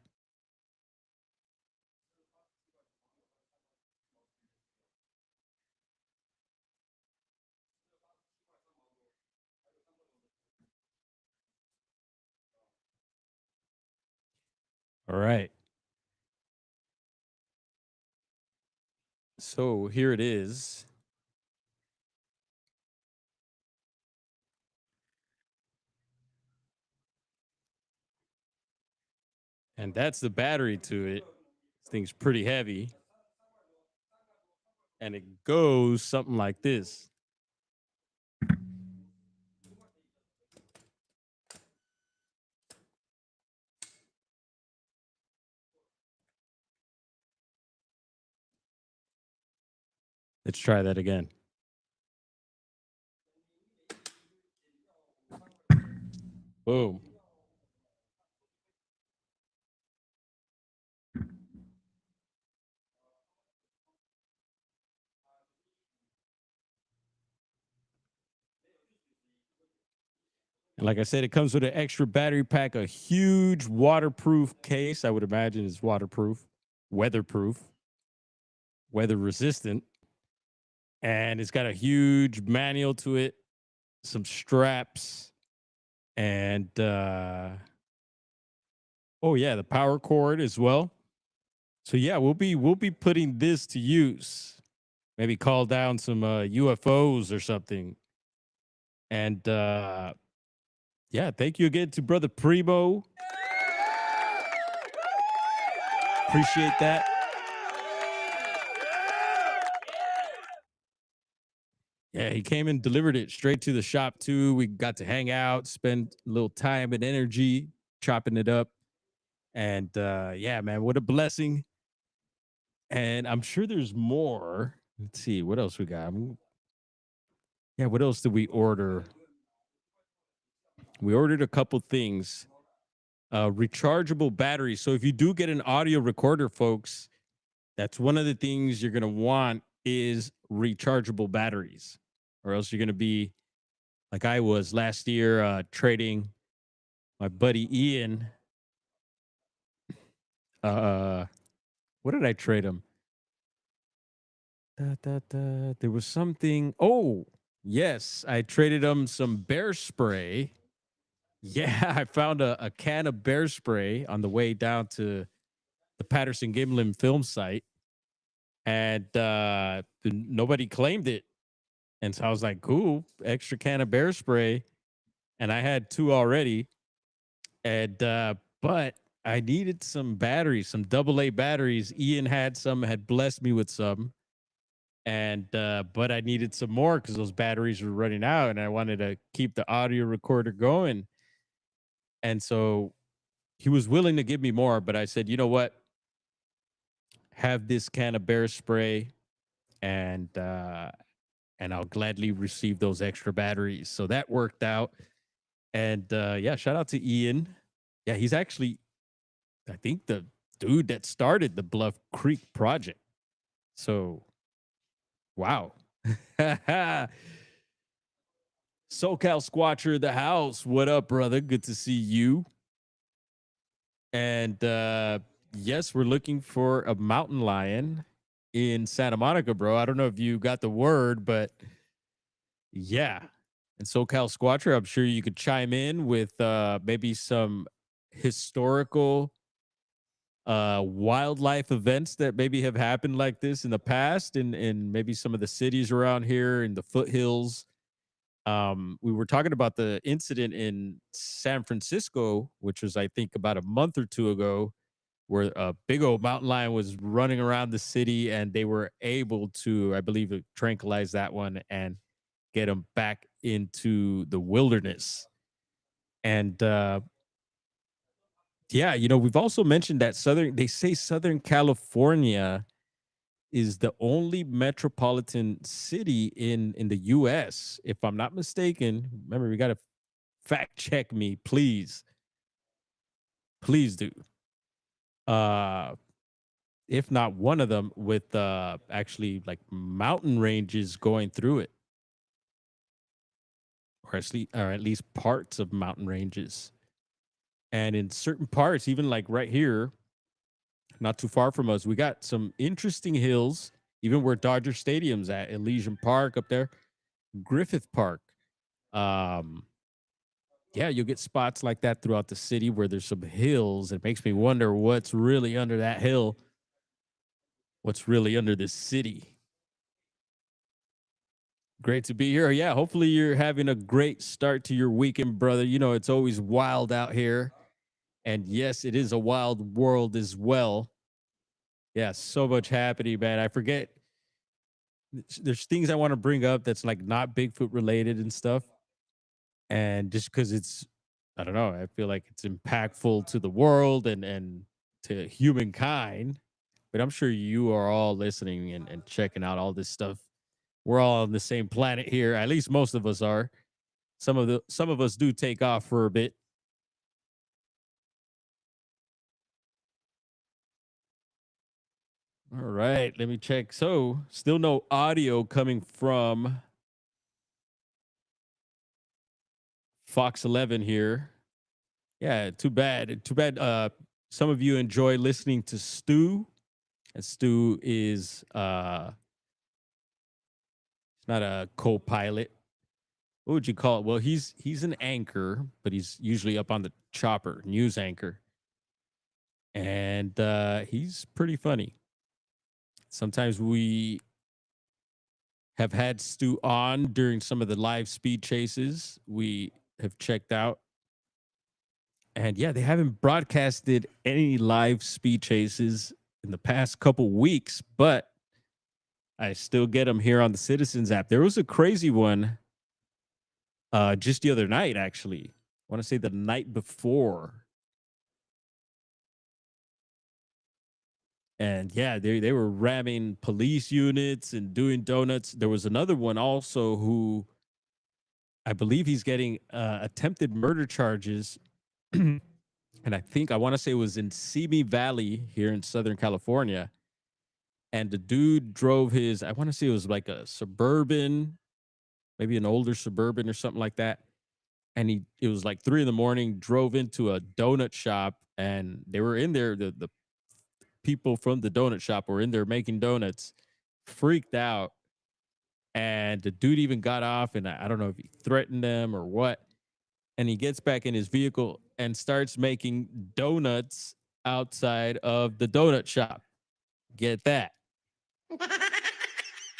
All right. So here it is. And that's the battery to it. This thing's pretty heavy. And it goes something like this. Let's try that again. Boom. And like I said, it comes with an extra battery pack, a huge waterproof case. I would imagine it's waterproof, weatherproof, weather resistant. And it's got a huge manual to it, some straps, and oh yeah, the power cord as well. So yeah, we'll be putting this to use. Maybe call down some UFOs or something. And yeah, thank you again to Brother Primo. Appreciate that. Yeah, he came and delivered it straight to the shop too. We got to hang out, spend a little time and energy chopping it up. And yeah, man, what a blessing. And I'm sure there's more. Let's see what else we got. Yeah, what else did we order? We ordered a couple things. Rechargeable batteries. So if you do get an audio recorder, folks, that's one of the things you're gonna want is rechargeable batteries, or else you're gonna be like I was last year trading my buddy Ian. Uh, what did I trade him? There was something. Oh, yes, I traded him some bear spray. Yeah, I found a can of bear spray on the way down to the Patterson Gimlin film site, and nobody claimed it. And so I was like, cool, extra can of bear spray. And I had two already. And, but I needed some batteries, some AA batteries. Ian had some, had blessed me with some. And but I needed some more because those batteries were running out, and I wanted to keep the audio recorder going. And so he was willing to give me more, but I said, you know what? Have this can of bear spray, and I'll gladly receive those extra batteries. So that worked out. And yeah, shout out to Ian. Yeah, he's actually, I think, the dude that started the Bluff Creek project. So wow. SoCal Squatcher the house. What up, brother? Good to see you. And yes, we're looking for a mountain lion in Santa Monica, bro. I don't know if you got the word, but yeah. And SoCal Squatcher, I'm sure you could chime in with maybe some historical wildlife events that maybe have happened like this in the past in maybe some of the cities around here in the foothills. We were talking about the incident in San Francisco, which was, I think, about a month or two ago, where a big old mountain lion was running around the city, and they were able to, I believe, tranquilize that one and get him back into the wilderness. And yeah, we've also mentioned that they say Southern California is the only metropolitan city in the US, if I'm not mistaken. Remember, we got to fact check me, please. Please do. Uh if not one of them with actually like mountain ranges going through it, or at least parts of mountain ranges. And in certain parts, even like right here, not too far from us, we got some interesting hills, even where Dodger Stadium's at, Elysian Park up there, Griffith Park. Um, yeah, you'll get spots like that throughout the city where there's some hills. It makes me wonder what's really under that hill, what's really under this city. Great to be here. Yeah, hopefully you're having a great start to your weekend, brother. It's always wild out here. And yes, it is a wild world as well. Yeah, so much happening, man. I forget. There's things I want to bring up that's like not Bigfoot related and stuff. And just because I don't know, I feel like it's impactful to the world and to humankind. But I'm sure you are all listening and checking out all this stuff. We're all on the same planet here. At least most of us are. Some of us do take off for a bit. All right, let me check. So, still no audio coming from Fox 11 here. Yeah, too bad. Too bad. Some of you enjoy listening to Stu. And Stu is not a co-pilot. What would you call it? Well, he's an anchor, but he's usually up on the chopper, news anchor. And he's pretty funny. Sometimes we have had Stu on during some of the live speed chases we have checked out. And yeah, they haven't broadcasted any live speed chases in the past couple weeks, but I still get them here on the Citizens app. There was a crazy one just the other night, actually. I want to say the night before. And yeah, they were ramming police units and doing donuts. There was another one also who I believe he's getting attempted murder charges. And I want to say it was in Simi Valley here in Southern California. And the dude drove I want to say it was like a suburban, maybe an older suburban or something like that. And it was like 3 in the morning, drove into a donut shop, and they were in there. The people from the donut shop were in there making donuts, freaked out. And the dude even got off, and I don't know if he threatened them or what. And he gets back in his vehicle and starts making donuts outside of the donut shop. Get that?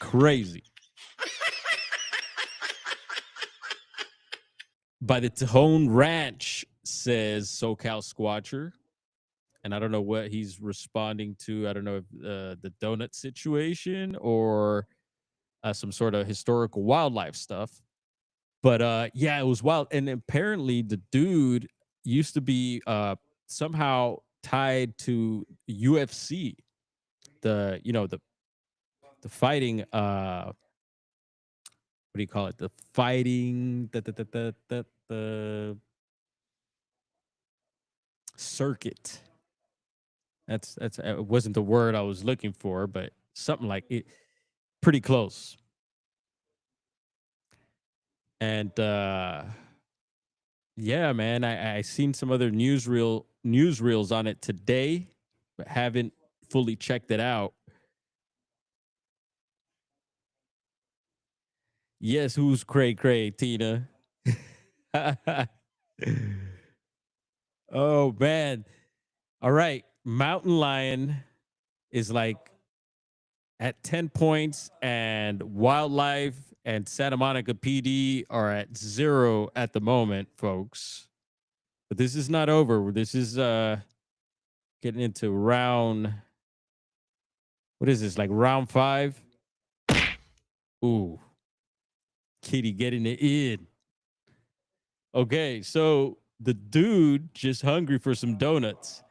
Crazy. By the Tahone Ranch, says SoCal Squatcher. And I don't know what he's responding to. I don't know if the donut situation or some sort of historical wildlife stuff. But yeah, it was wild. And apparently the dude used to be somehow tied to UFC, the the fighting what do you call it? The fighting the circuit. That's it wasn't the word I was looking for, but something like it, pretty close. And yeah, man, I seen some other newsreels on it today, but haven't fully checked it out. Yes, who's cray cray, Tina? Oh man. All right. Mountain lion is like at 10 points, and wildlife and Santa Monica PD are at 0 at the moment, folks. But this is not over. This is getting into round, what is this, like round 5? Ooh, kitty getting it in. Okay, so the dude just hungry for some donuts.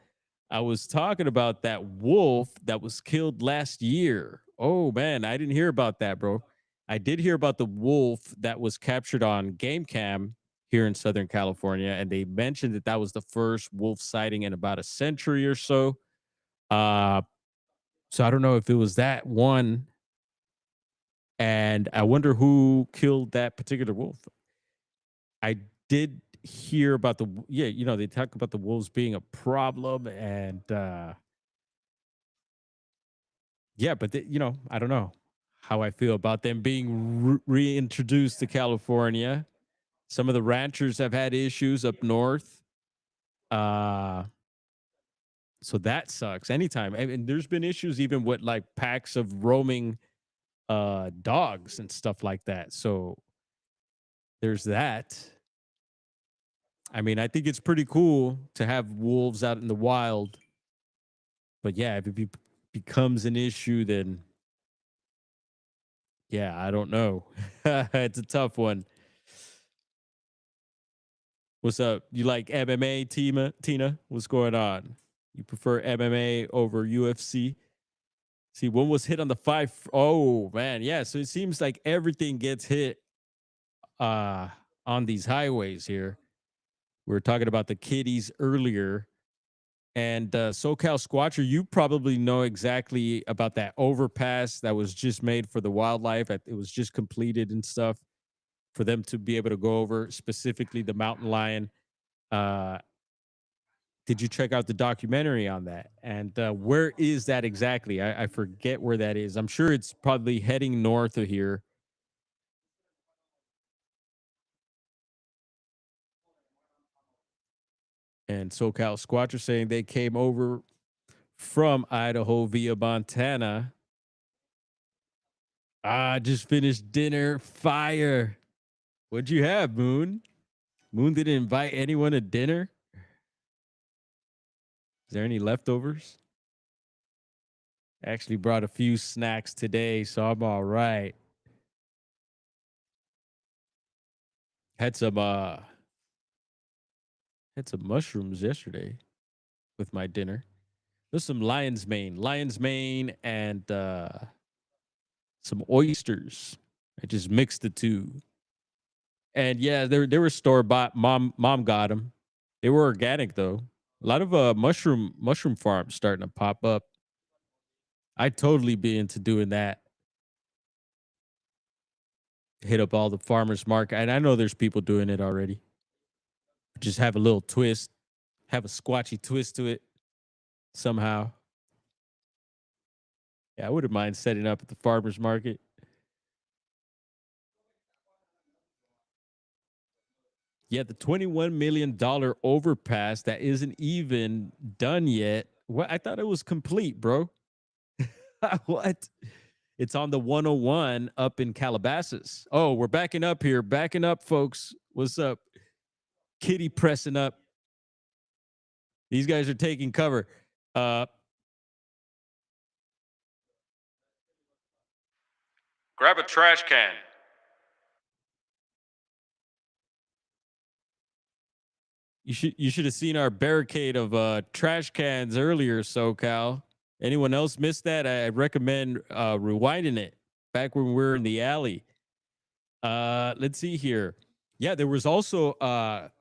I was talking about that wolf that was killed last year. Oh man, I didn't hear about that, bro. I did hear about the wolf that was captured on game cam here in Southern California, and they mentioned that that was the first wolf sighting in about a century or so. Uh, so I don't know if it was that one, and I wonder who killed that particular wolf. I did hear about yeah, they talk about the wolves being a problem, and yeah, but I don't know how I feel about them being reintroduced to California. Some of the ranchers have had issues up north. Uh so that sucks. Anytime. I mean, there's been issues even with like packs of roaming dogs and stuff like that. So there's that. I mean, I think it's pretty cool to have wolves out in the wild. But yeah, if it becomes an issue, then yeah, I don't know. It's a tough one. What's up? You like MMA, Tina? What's going on? You prefer MMA over UFC? See, one was hit on the 5. Oh man, yeah. So it seems like everything gets hit uh on these highways here. We were talking about the kitties earlier. And SoCal Squatcher, you probably know exactly about that overpass that was just made for the wildlife. It was just completed and stuff for them to be able to go over, specifically the mountain lion. Uh, did you check out the documentary on that? And where is that exactly? I forget where that is. I'm sure it's probably heading north of here. And SoCal Squatcher saying they came over from Idaho via Montana. Ah, just finished dinner. Fire. What'd you have, Moon? Moon didn't invite anyone to dinner? Is there any leftovers? Actually brought a few snacks today, so I'm all right. Had some mushrooms yesterday with my dinner. There's some lion's mane and some oysters. I just mixed the two. And yeah, they were store bought. Mom got them. They were organic though. A lot of mushroom farms starting to pop up. I'd totally be into doing that. Hit up all the farmers market, and I know there's people doing it already. Just have a little twist, have a squatchy twist to it somehow. Yeah, I wouldn't mind setting up at the farmers market. Yeah, the $21 million overpass that isn't even done yet. What? I thought it was complete, bro. What? It's on the 101 up in Calabasas. Oh, we're backing up here. Backing up, folks. What's up? Kitty pressing up. These guys are taking cover. Uh Grab a trash can. You should have seen our barricade of trash cans earlier, SoCal. Anyone else missed that? I recommend rewinding it back when we were in the alley. Let's see here. Yeah, there was also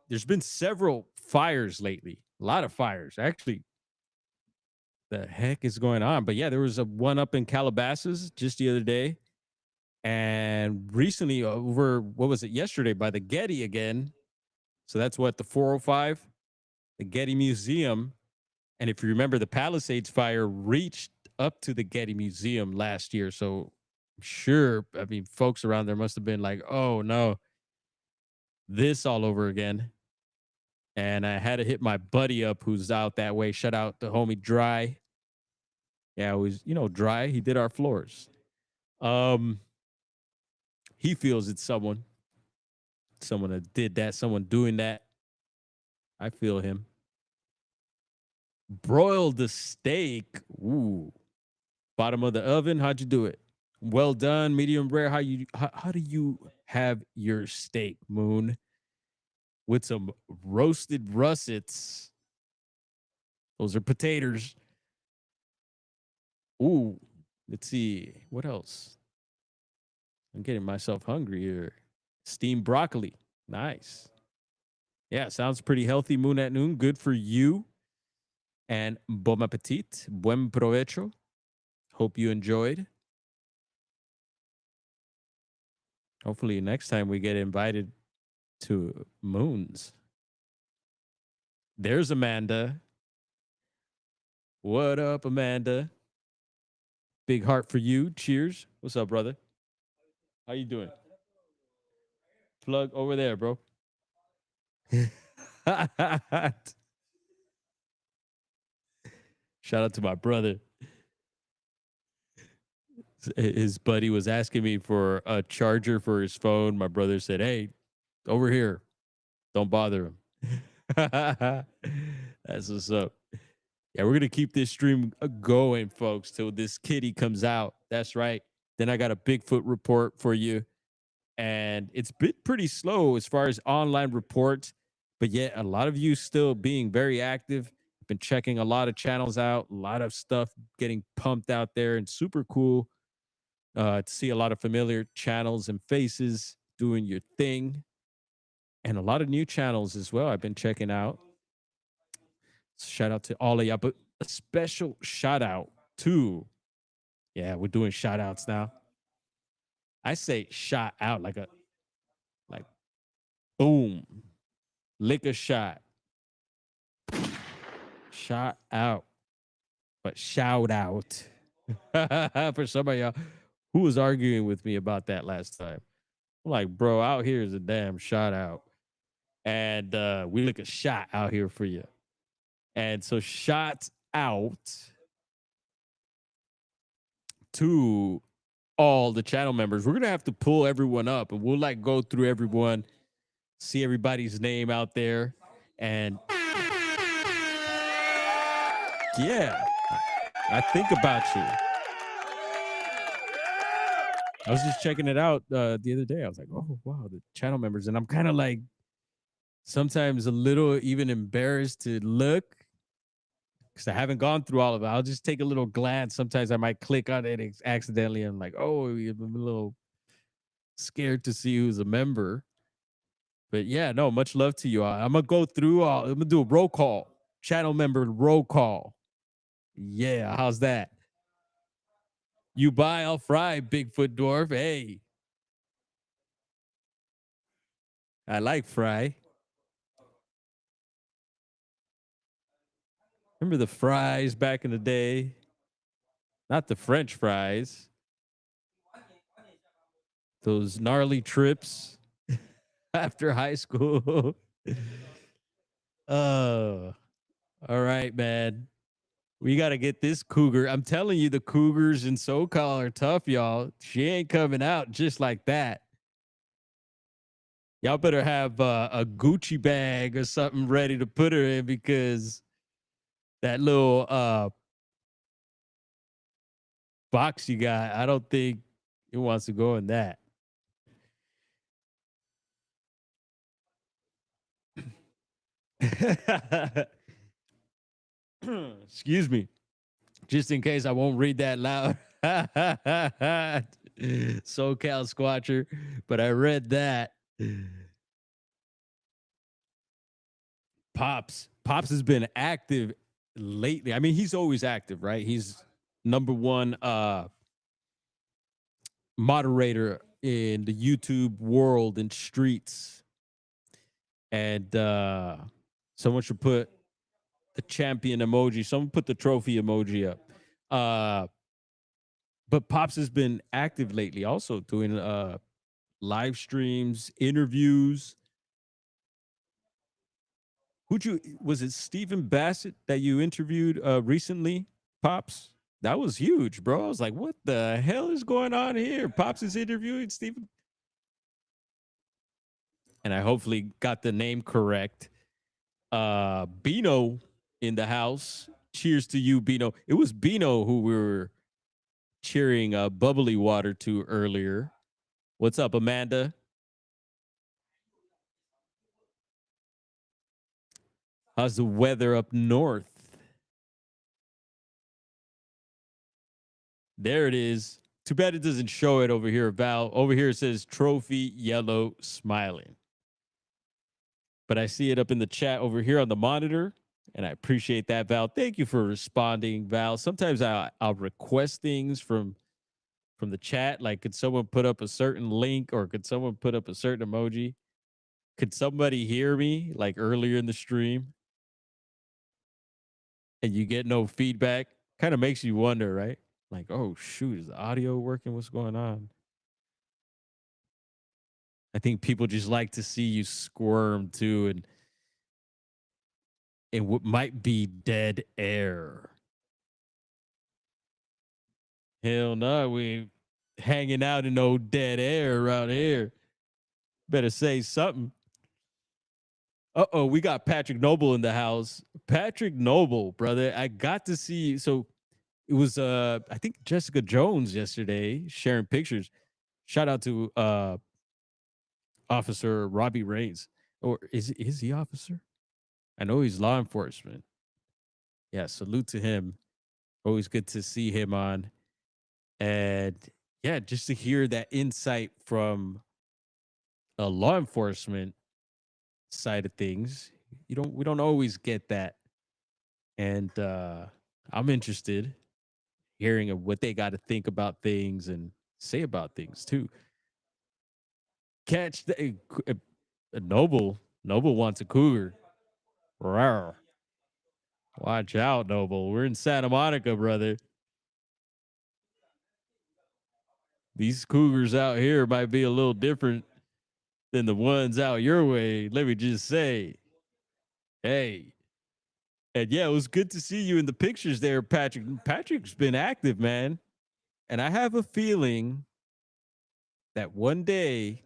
there's been several fires lately. A lot of fires. Actually, the heck is going on? But yeah, there was a one up in Calabasas just the other day. And recently over what was it yesterday by the Getty again. So that's what the 405, the Getty Museum. And if you remember, the Palisades fire reached up to the Getty Museum last year. So I'm sure, I mean, folks around there must have been like, oh no, this all over again. And I had to hit my buddy up who's out that way. Shout out the homie Dry. Yeah, it was, Dry. He did our floors. He feels it's someone that did that, someone doing that. I feel him. Broiled the steak. Ooh. Bottom of the oven. How'd you do it? Well done, medium rare. How do you have your steak, Moon? With some roasted russets. Those are potatoes. Ooh. Let's see. What else? I'm getting myself hungry here. Steamed broccoli. Nice. Yeah, sounds pretty healthy. Moon at noon. Good for you. And bon appetit. Buen provecho. Hope you enjoyed. Hopefully next time we get invited to Moons. There's Amanda. What up, Amanda? Big heart for you. Cheers. What's up, brother? How you doing? Plug over there, bro. Shout out to my brother. His buddy was asking me for a charger for his phone. My brother said, hey, over here. Don't bother him. That's what's up. Yeah, we're going to keep this stream going, folks, till this kitty comes out. That's right. Then I got a Bigfoot report for you. And it's been pretty slow as far as online reports. But yet a lot of you still being very active. Been checking a lot of channels out. A lot of stuff getting pumped out there. And super cool to see a lot of familiar channels and faces doing your thing. And a lot of new channels as well I've been checking out. Shout out to all of y'all, but a special shout out to, yeah, we're doing shout outs now. I say shot out like boom, lick a shot, shot out, but shout out for some of y'all who was arguing with me about that last time. I'm like, bro, out here is a damn shout out. And we lick a shot out here for you. And so shots out to all the channel members. We're going to have to pull everyone up and we'll like go through everyone, see everybody's name out there. And yeah, I think about you. I was just checking it out the other day. I was like, oh, wow, the channel members. And I'm kind of like sometimes a little even embarrassed to look because I haven't gone through all of it. I'll just take a little glance. Sometimes I might click on it accidentally. I'm like, oh, I'm a little scared to see who's a member. But yeah, no, much love to you. I'm going to go through all. I'm going to do a roll call. Channel member roll call. Yeah, how's that? You buy, I'll fry, Bigfoot Dwarf. Hey. I like fry. Remember the fries back in the day? Not the French fries. Those gnarly trips after high school. Oh, all right, man. We got to get this cougar. I'm telling you, the cougars in SoCal are tough, y'all. She ain't coming out just like that. Y'all better have a Gucci bag or something ready to put her in because that little box you got, I don't think He wants to go in that. Excuse me. Just in case I won't read that loud. SoCal Squatcher, but I read that. Pops has been active lately. I mean, he's always active, right? He's number one moderator in the YouTube world and streets. And someone should put the champion emoji. Someone put the trophy emoji up. But Pops has been active lately, also doing live streams, interviews. Was it Stephen Bassett that you interviewed recently, Pops? That was huge, bro. I was like, what the hell is going on here? Pops is interviewing Stephen. And I hopefully got the name correct. Bino in the house. Cheers to you, Bino. It was Bino who we were cheering bubbly water to earlier. What's up, Amanda? How's the weather up north? There it is. Too bad it doesn't show it over here, Val. Over here it says trophy yellow smiling. But I see it up in the chat over here on the monitor. And I appreciate that, Val. Thank you for responding, Val. Sometimes I'll request things from the chat. Like, could someone put up a certain link or could someone put up a certain emoji? Could somebody hear me like earlier in the stream? And you get no feedback? Kind of makes you wonder, right? Like, oh, shoot, is the audio working? What's going on? I think people just like to see you squirm too. And what might be dead air. Hell no, we ain't hanging out in no dead air around here. Better say something. Uh-oh, we got Patrick Noble in the house. Patrick Noble, brother, I got to see. So it was I think Jessica Jones yesterday sharing pictures. Shout out to Officer Robbie Rains. Or is he officer? I know he's law enforcement. Yeah, salute to him. Always good to see him on. And yeah, just to hear that insight from a law enforcement side of things. We don't always get that. And I'm interested hearing of what they got to think about things and say about things too. Catch the Noble wants a cougar. Rawr. Watch out, Noble. We're in Santa Monica, brother. These cougars out here might be a little different than the ones out your way. Let me just say, hey. And yeah, it was good to see you in the pictures there, Patrick. Patrick's been active, man. And I have a feeling that one day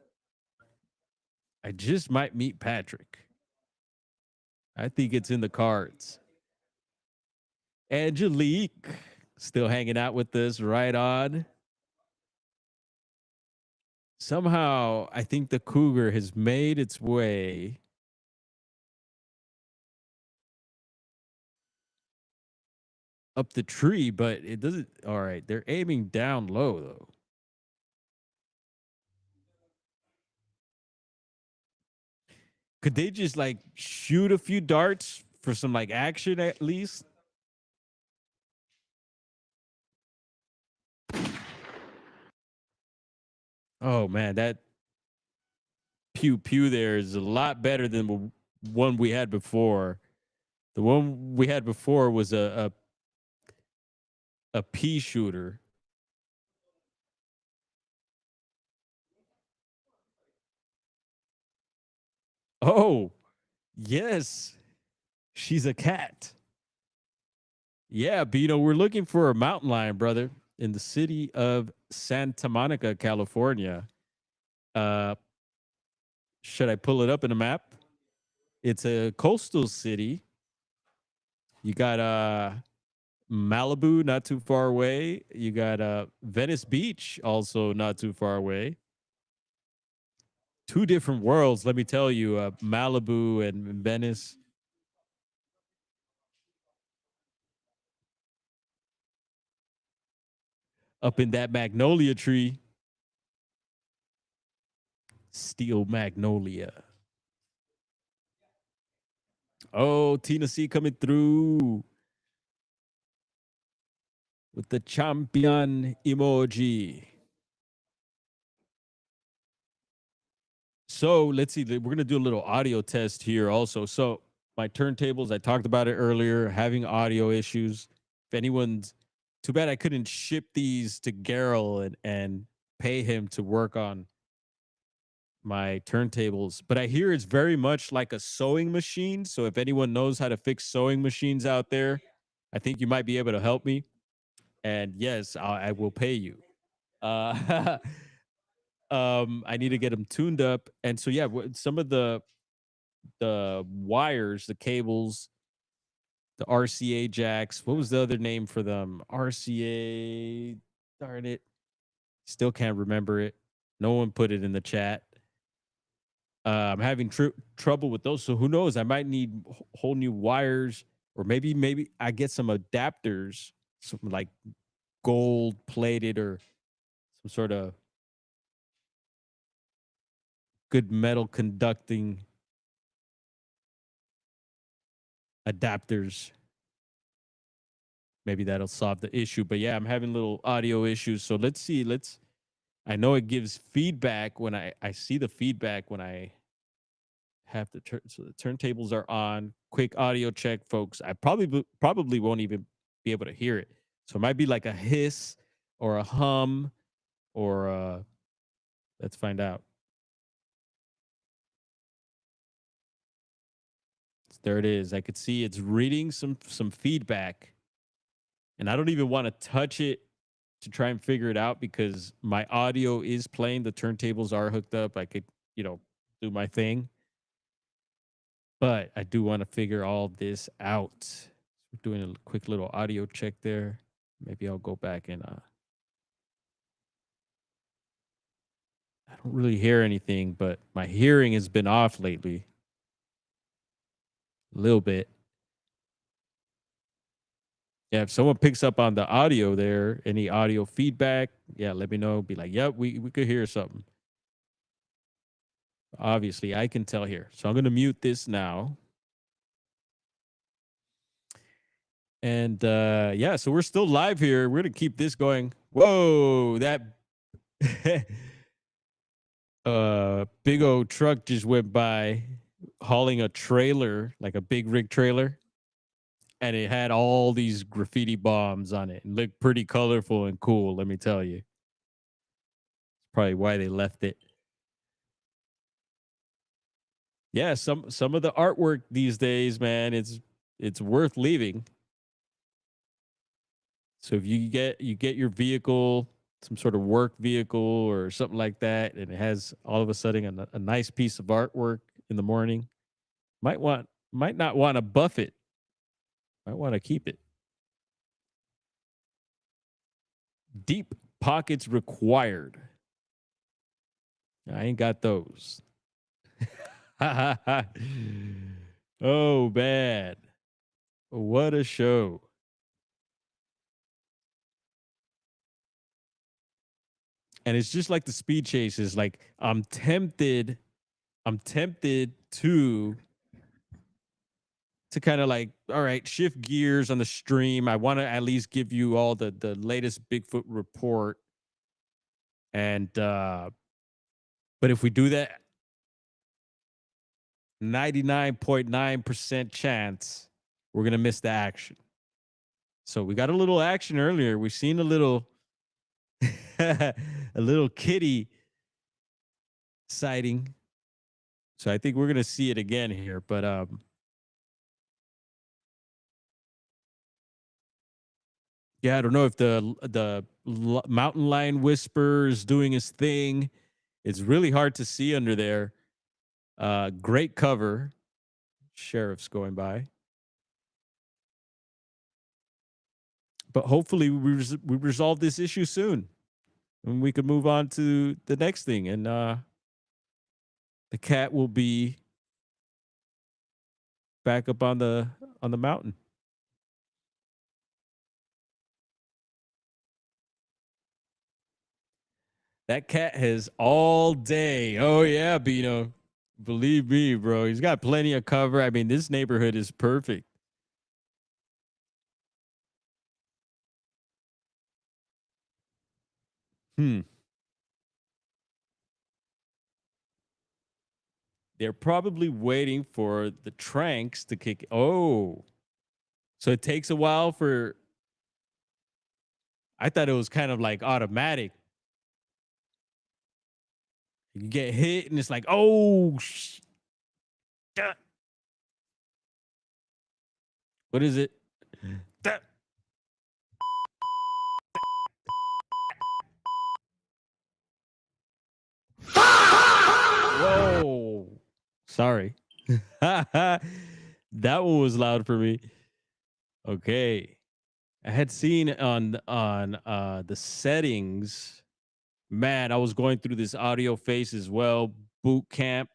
I just might meet Patrick. I think it's in the cards. Angelique still hanging out with us, right on. Somehow, I think the cougar has made its way up the tree, but it doesn't. All right, they're aiming down low, though. Could they just like shoot a few darts for some like action at least? Oh man, that pew pew there is a lot better than the one we had before. The one we had before was a pea shooter. Oh, yes. She's a cat. Yeah, Bino, we're looking for a mountain lion, brother, in the city of Santa Monica, California. Uh, should I pull it up in a map? It's a coastal city. You got Malibu, not too far away. You got Venice Beach, also not too far away. Two different worlds, let me tell you. Malibu and Venice. Up in that magnolia tree, steel magnolia. Oh, Tina C coming through with the champion emoji. So let's see. We're gonna do a little audio test here also. So my turntables, I talked about it earlier, having audio issues. If anyone's too bad I couldn't ship these to Garrel and pay him to work on my turntables. But I hear it's very much like a sewing machine. So if anyone knows how to fix sewing machines out there, I think you might be able to help me. And yes, I will pay you. Uh, I need to get them tuned up. And so yeah, some of the wires, the cables, the RCA jacks. What was the other name for them? RCA. Darn it. Still can't remember it. No one put it in the chat. I'm having trouble with those. So who knows? I might need whole new wires, or maybe I get some adapters, some like gold plated or some sort of good metal conducting adapters. Maybe that'll solve the issue. But yeah, I'm having little audio issues. So let's see. I know it gives feedback when I see the feedback when I have the so the turntables are on. Quick audio check, folks. I probably won't even be able to hear it. So it might be like a hiss or a hum or let's find out. There it is. I could see it's reading some feedback. And I don't even want to touch it to try and figure it out because my audio is playing. The turntables are hooked up. I could, do my thing. But I do want to figure all this out. We're doing a quick little audio check there. Maybe I'll go back and I don't really hear anything, but my hearing has been off lately. A little bit. Yeah, if someone picks up on the audio there, any audio feedback, yeah, let me know. Be like, yep, we could hear something. Obviously, I can tell here. So I'm going to mute this now. And yeah, so we're still live here. We're going to keep this going. Whoa, that big old truck just went by hauling a trailer, like a big rig trailer. And it had all these graffiti bombs on it. It looked pretty colorful and cool, let me tell you. Probably why they left it. Yeah, some of the artwork these days, man, it's worth leaving. So if you get your vehicle, some sort of work vehicle or something like that, and it has all of a sudden a nice piece of artwork in the morning, might not want to buff it. Might want to keep it. Deep pockets required. I ain't got those. Oh, man. What a show. And it's just like the speed chases. Like I'm tempted to kind of like, all right, shift gears on the stream. I want to at least give you all the latest Bigfoot report. And but if we do that, 99.9% chance we're gonna miss the action. So we got a little action earlier. We've seen a little a little kitty sighting. So I think we're gonna see it again here. But yeah, I don't know if the mountain lion whisperer is doing his thing. It's really hard to see under there. Great cover. Sheriff's going by. but hopefully we resolve this issue soon, and we could move on to the next thing. And the cat will be back up on the mountain. That cat has all day. Oh yeah, Bino. Believe me, bro. He's got plenty of cover. I mean, this neighborhood is perfect. Hmm. They're probably waiting for the tranks to kick. Oh, so it takes a while for. I thought it was kind of like automatic. You get hit and it's like, oh, what is it? Whoa. Sorry. That one was loud for me. Okay. I had seen on the settings. Man, I was going through this audio phase as well, boot camp,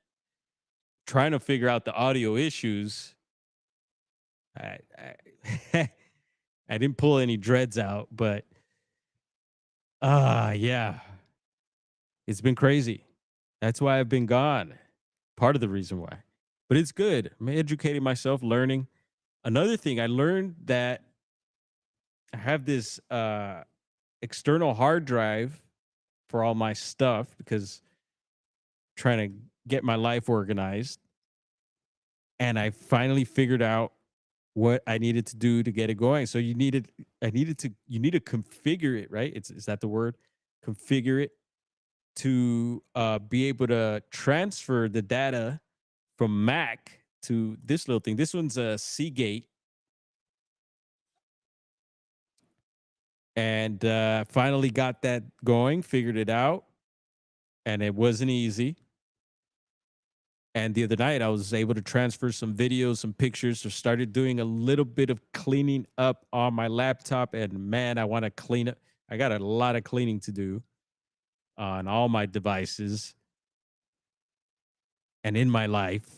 trying to figure out the audio issues. I I didn't pull any dreads out, but yeah. It's been crazy. That's why I've been gone. Part of the reason why. But it's good. I'm educating myself, learning. Another thing, I learned that I have this external hard drive for all my stuff because I'm trying to get my life organized. And I finally figured out what I needed to do to get it going. So you need to configure it, right? Is that the word? Configure it to be able to transfer the data from Mac to this little thing. This one's a Seagate. And finally got that going, figured it out. And it wasn't easy. And the other night, I was able to transfer some videos, some pictures, so started doing a little bit of cleaning up on my laptop. And man, I want to clean up. I got a lot of cleaning to do on all my devices and in my life.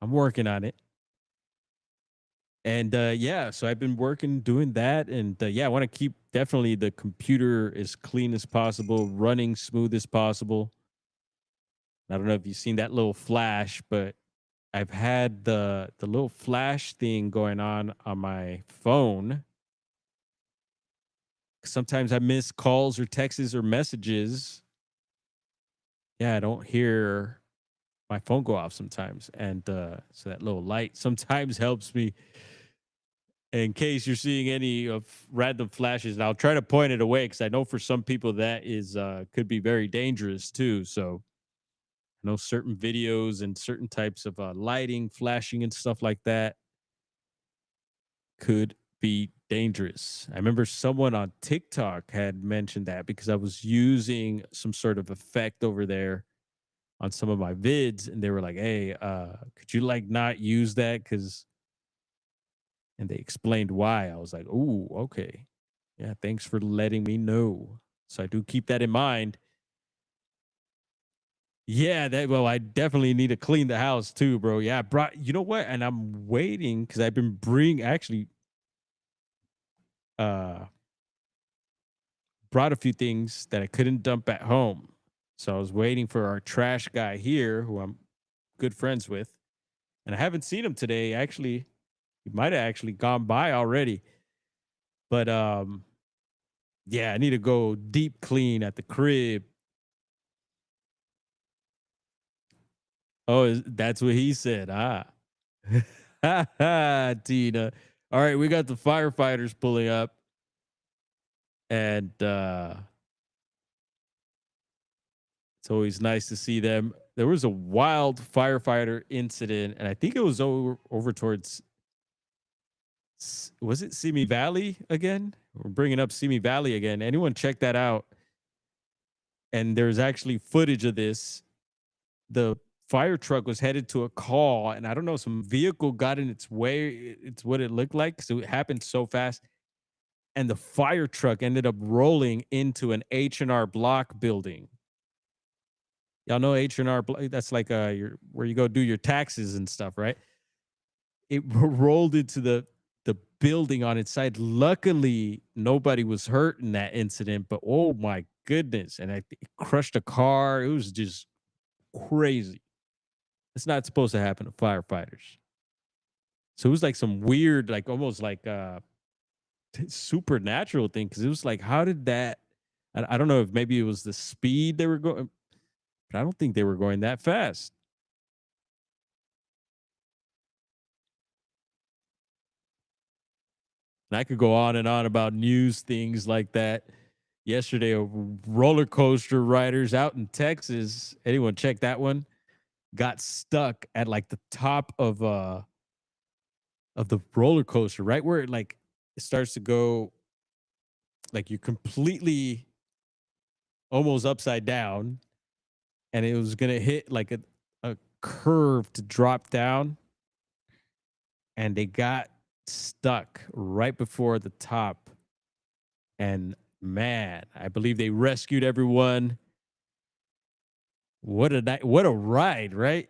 I'm working on it. And yeah, so I've been working doing that. And yeah, I want to keep definitely the computer as clean as possible, running smooth as possible. I don't know if you've seen that little flash, but I've had the little flash thing going on my phone. Sometimes I miss calls or texts or messages. Yeah, I don't hear my phone go off sometimes, and so that little light sometimes helps me. In case you're seeing any of random flashes, and I'll try to point it away because I know for some people that is could be very dangerous too. So I know certain videos and certain types of lighting, flashing, and stuff like that could be dangerous. I remember someone on TikTok had mentioned that because I was using some sort of effect over there on some of my vids, and they were like, "Hey, could you like not use that?" Because and they explained why. I was like, "Ooh, okay, yeah, thanks for letting me know." So I do keep that in mind. Yeah, that well, I definitely need to clean the house too, bro. Yeah, I brought. You know what? And I'm waiting because I've been bring actually uh brought a few things that I couldn't dump at home. So I was waiting for our trash guy here, who I'm good friends with, and I haven't seen him today. Actually, he might have actually gone by already. But yeah, I need to go deep clean at the crib. Oh, that's what he said. Ah, Tina. All right, we got the firefighters pulling up, and it's always nice to see them. There was a wild firefighter incident, and I think it was over towards. Was it Simi Valley again? We're bringing up Simi Valley again. Anyone check that out? And there's actually footage of this. The fire truck was headed to a call, and I don't know, some vehicle got in its way. It's what it looked like. So it happened so fast. and the fire truck ended up rolling into an H&R Block building. Y'all know H&R Block? That's like where you go do your taxes and stuff, right? It rolled into the building on its side. Luckily, nobody was hurt in that incident, but oh my goodness. And it crushed a car. It was just crazy. It's not supposed to happen to firefighters. So it was like some weird, like almost like supernatural thing. Cause it was like, how did that? I don't know if maybe it was the speed they were going, but I don't think they were going that fast. And I could go on and on about news things like that. Yesterday, a roller coaster riders out in Texas. Anyone check that one? Got stuck at like the top of the roller coaster, right where it starts to go, like you're completely almost upside down, and it was gonna hit like a curve to drop down, and they got stuck right before the top. And man, I believe they rescued everyone. What a night! What a ride, right?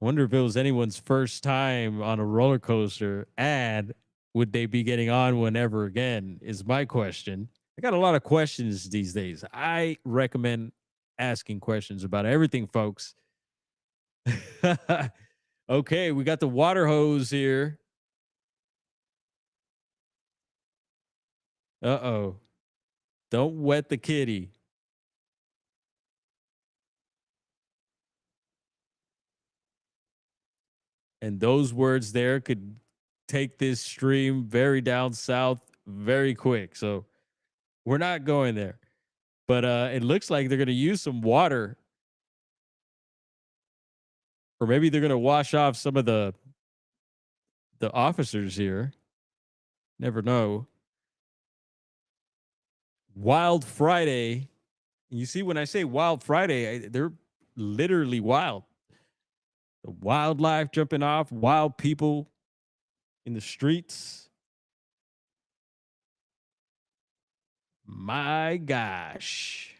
Wonder if it was anyone's first time on a roller coaster, and would they be getting on one ever again? Is my question. I got a lot of questions these days. I recommend asking questions about everything, folks. Okay, we got the water hose here. Uh oh. Don't wet the kitty. And those words there could take this stream very down south very quick. So we're not going there. But it looks like they're going to use some water, or maybe they're going to wash off some of the officers here. Never know. Wild Friday. You see, when I say Wild Friday, they're literally wild. The wildlife jumping off, wild people in the streets. My gosh.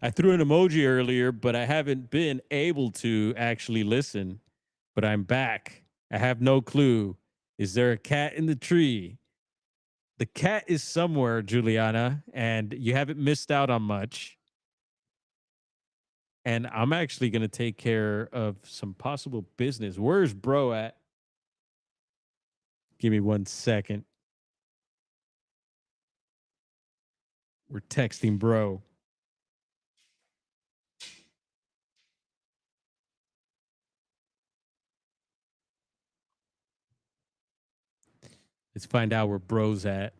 I threw an emoji earlier, but I haven't been able to actually listen. But I'm back. I have no clue. Is there a cat in the tree? The cat is somewhere, Juliana, and you haven't missed out on much. And I'm actually going to take care of some possible business. Where's bro at? Give me 1 second. We're texting bro. Let's find out where bro's at.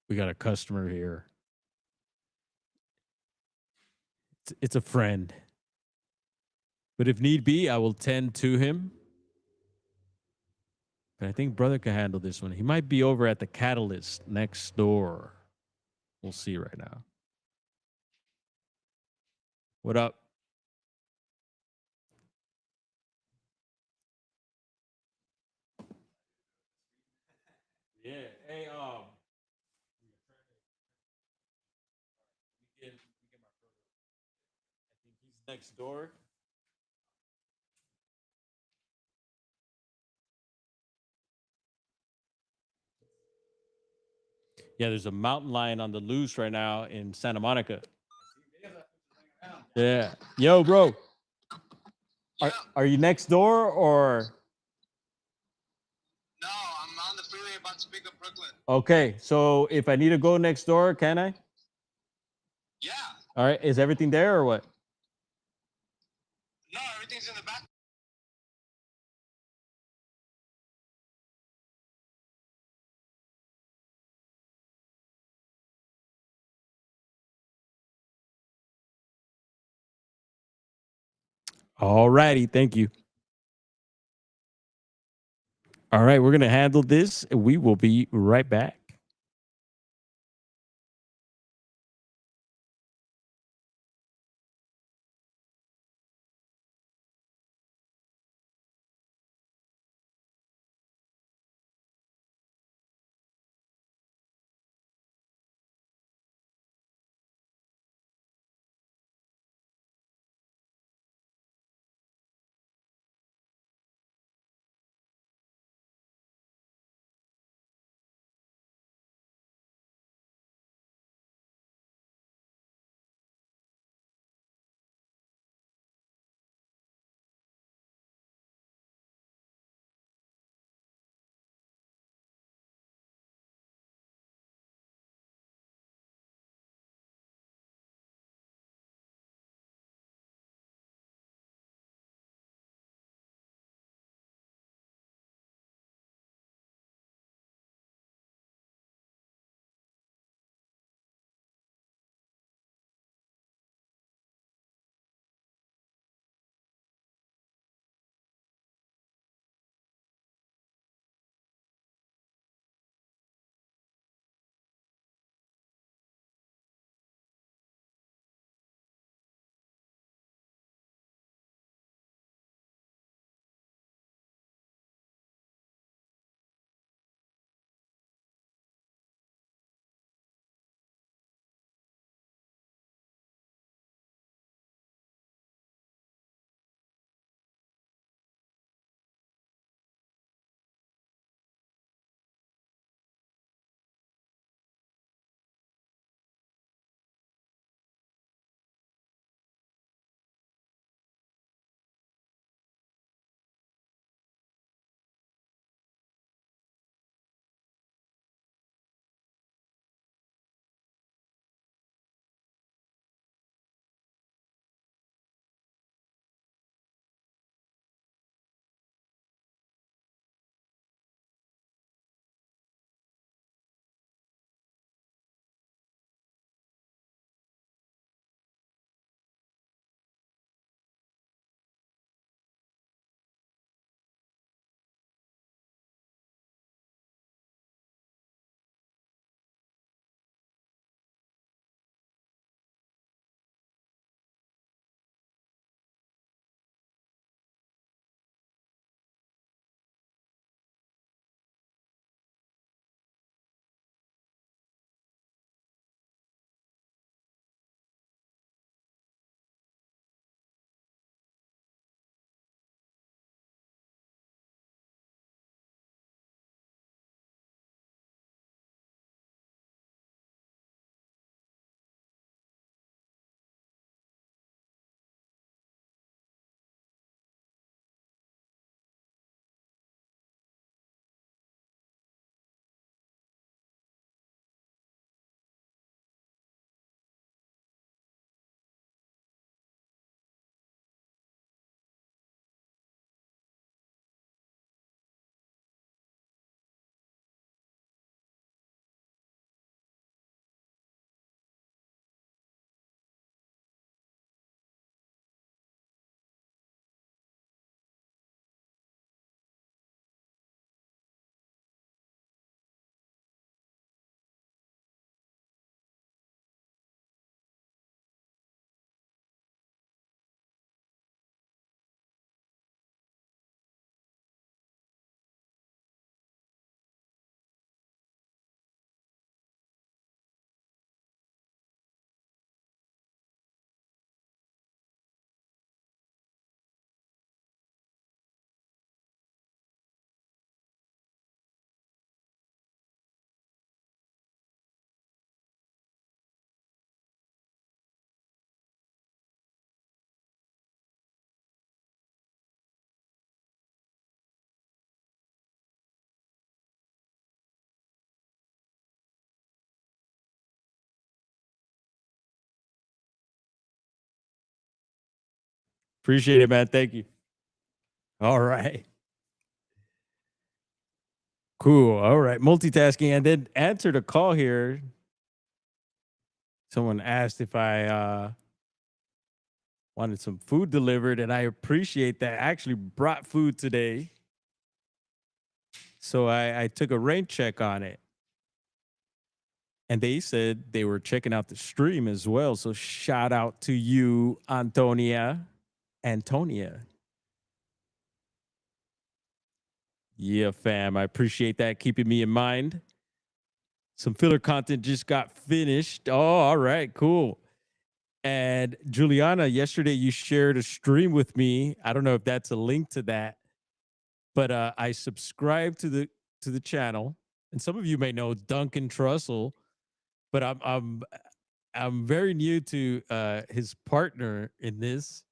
We got a customer here. It's a friend. But if need be, I will tend to him. But I think brother can handle this one. He might be over at the Catalyst next door. We'll see right now. What up? Yeah. Hey, I think he's next door. Yeah, there's a mountain lion on the loose right now in Santa Monica. Yeah. Yo, bro. Are you next door or? No, I'm on the freeway about to pick up Brooklyn. Okay, so if I need to go next door, can I? Yeah. All right. Is everything there or what? No, everything's in the back. All righty. Thank you. All right. We're going to handle this. We will be right back. Appreciate it, man. Thank you. All right. Cool. All right. Multitasking. And then answered a call here. Someone asked if I wanted some food delivered, and I appreciate that. I actually brought food today. So I took a rain check on it. And they said they were checking out the stream as well. So shout out to you, Antonia. Yeah, fam. I appreciate that. Keeping me in mind. Some filler content just got finished. Oh, all right, cool. And Juliana, yesterday you shared a stream with me. I don't know if that's a link to that, but I subscribed to the channel. And some of you may know Duncan Trussell, but I'm very new to his partner in this.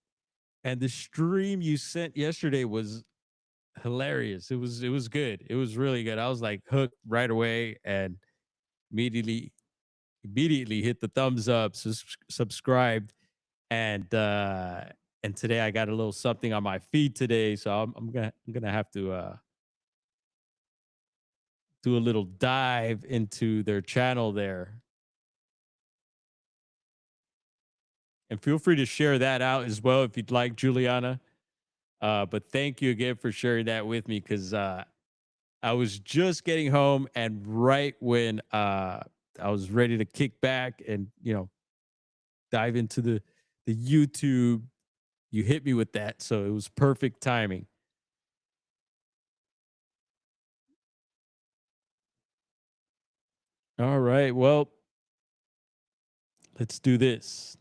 And the stream you sent yesterday was hilarious. It was good. It was really good. I was like hooked right away and immediately hit the thumbs up, subscribed, and today I got a little something on my feed today, so I'm gonna have to do a little dive into their channel there. And feel free to share that out as well if you'd like, Juliana. But thank you again for sharing that with me, because I was just getting home, and right when I was ready to kick back and dive into the YouTube, you hit me with that, so it was perfect timing. All right, well, let's do this.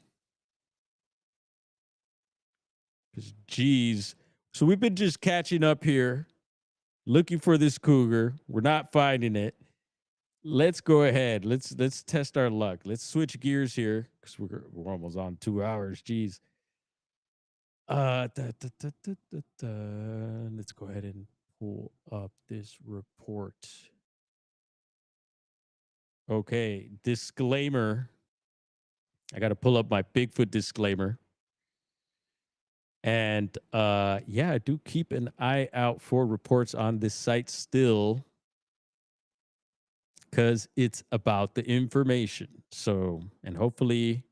Geez, so we've been just catching up here, looking for this cougar. We're not finding it. Let's go ahead. Let's test our luck. Let's switch gears here because we're almost on 2 hours. Geez. Let's go ahead and pull up this report. Okay, disclaimer. I got to pull up my Bigfoot disclaimer. And yeah, I do keep an eye out for reports on this site still, because it's about the information. So, and hopefully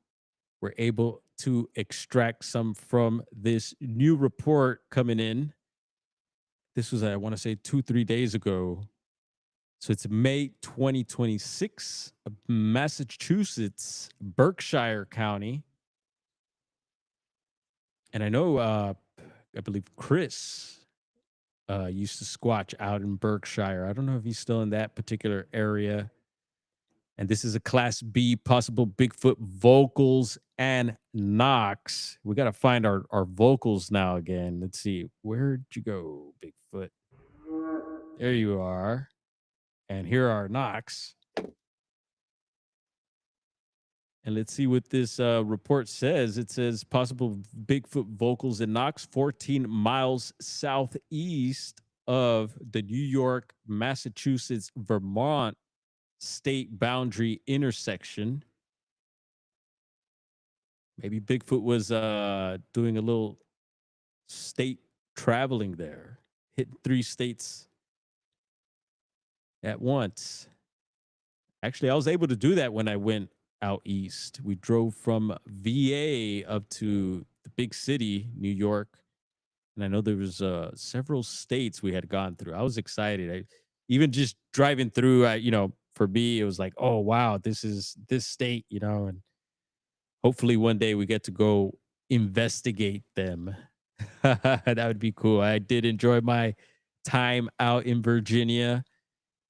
we're able to extract some from this new report coming in. This was, I want to say, 2-3 days ago. So it's May 2026, Massachusetts, Berkshire County. And I know, I believe Chris used to squatch out in Berkshire. I don't know if he's still in that particular area. And this is a Class B possible Bigfoot vocals and knocks. We got to find our vocals now again. Let's see. Where'd you go, Bigfoot? There you are. And here are knocks. And let's see what this report says. It says possible Bigfoot vocals and knocks 14 miles southeast of the New York, Massachusetts, Vermont state boundary intersection. Maybe Bigfoot was doing a little state traveling there, hitting 3 states at once. Actually, I was able to do that when I went out east. We drove from VA up to the big city, New York. And I know there was several states we had gone through. I was excited. Even just driving through, for me, it was like, oh, wow, this is this state, and hopefully one day we get to go investigate them. That would be cool. I did enjoy my time out in Virginia.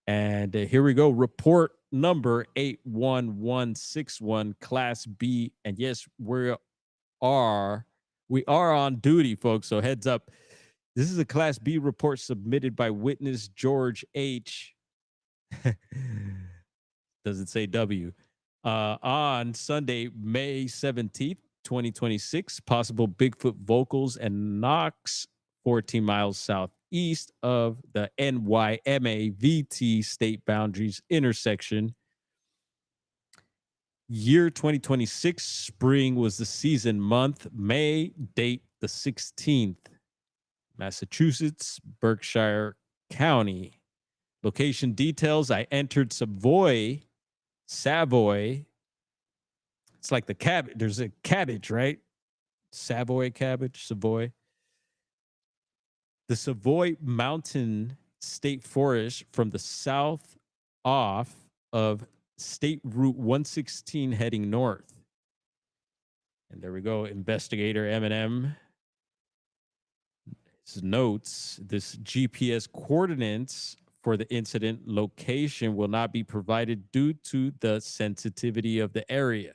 And here we go. Report number 81161, Class B. And yes, we are on duty, folks. So heads up. This is a Class B report submitted by witness George H. Does it say W? On Sunday, May 17th, 2026, possible Bigfoot vocals and knocks 14 miles southeast of the NYMA-VT state boundaries intersection. Year 2026, spring was the season month. May, date the 16th, Massachusetts, Berkshire County. Location details: I entered Savoy. It's like the cabbage. There's a cabbage, right? Savoy cabbage, Savoy. The Savoy Mountain State Forest from the south off of State Route 116 heading north. And there we go. Investigator Eminem. His notes: this GPS coordinates for the incident location will not be provided due to the sensitivity of the area.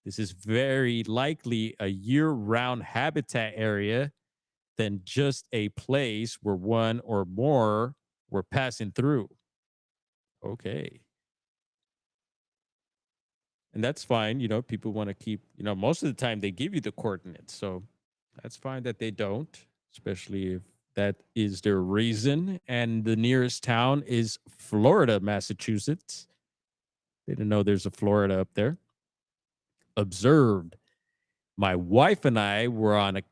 This is very likely a year-round habitat area than just a place where one or more were passing through. Okay. And that's fine. People want to keep, most of the time they give you the coordinates. So that's fine that they don't, especially if that is their reason. And the nearest town is Florida, Massachusetts. They didn't know there's a Florida up there. Observed. My wife and I were on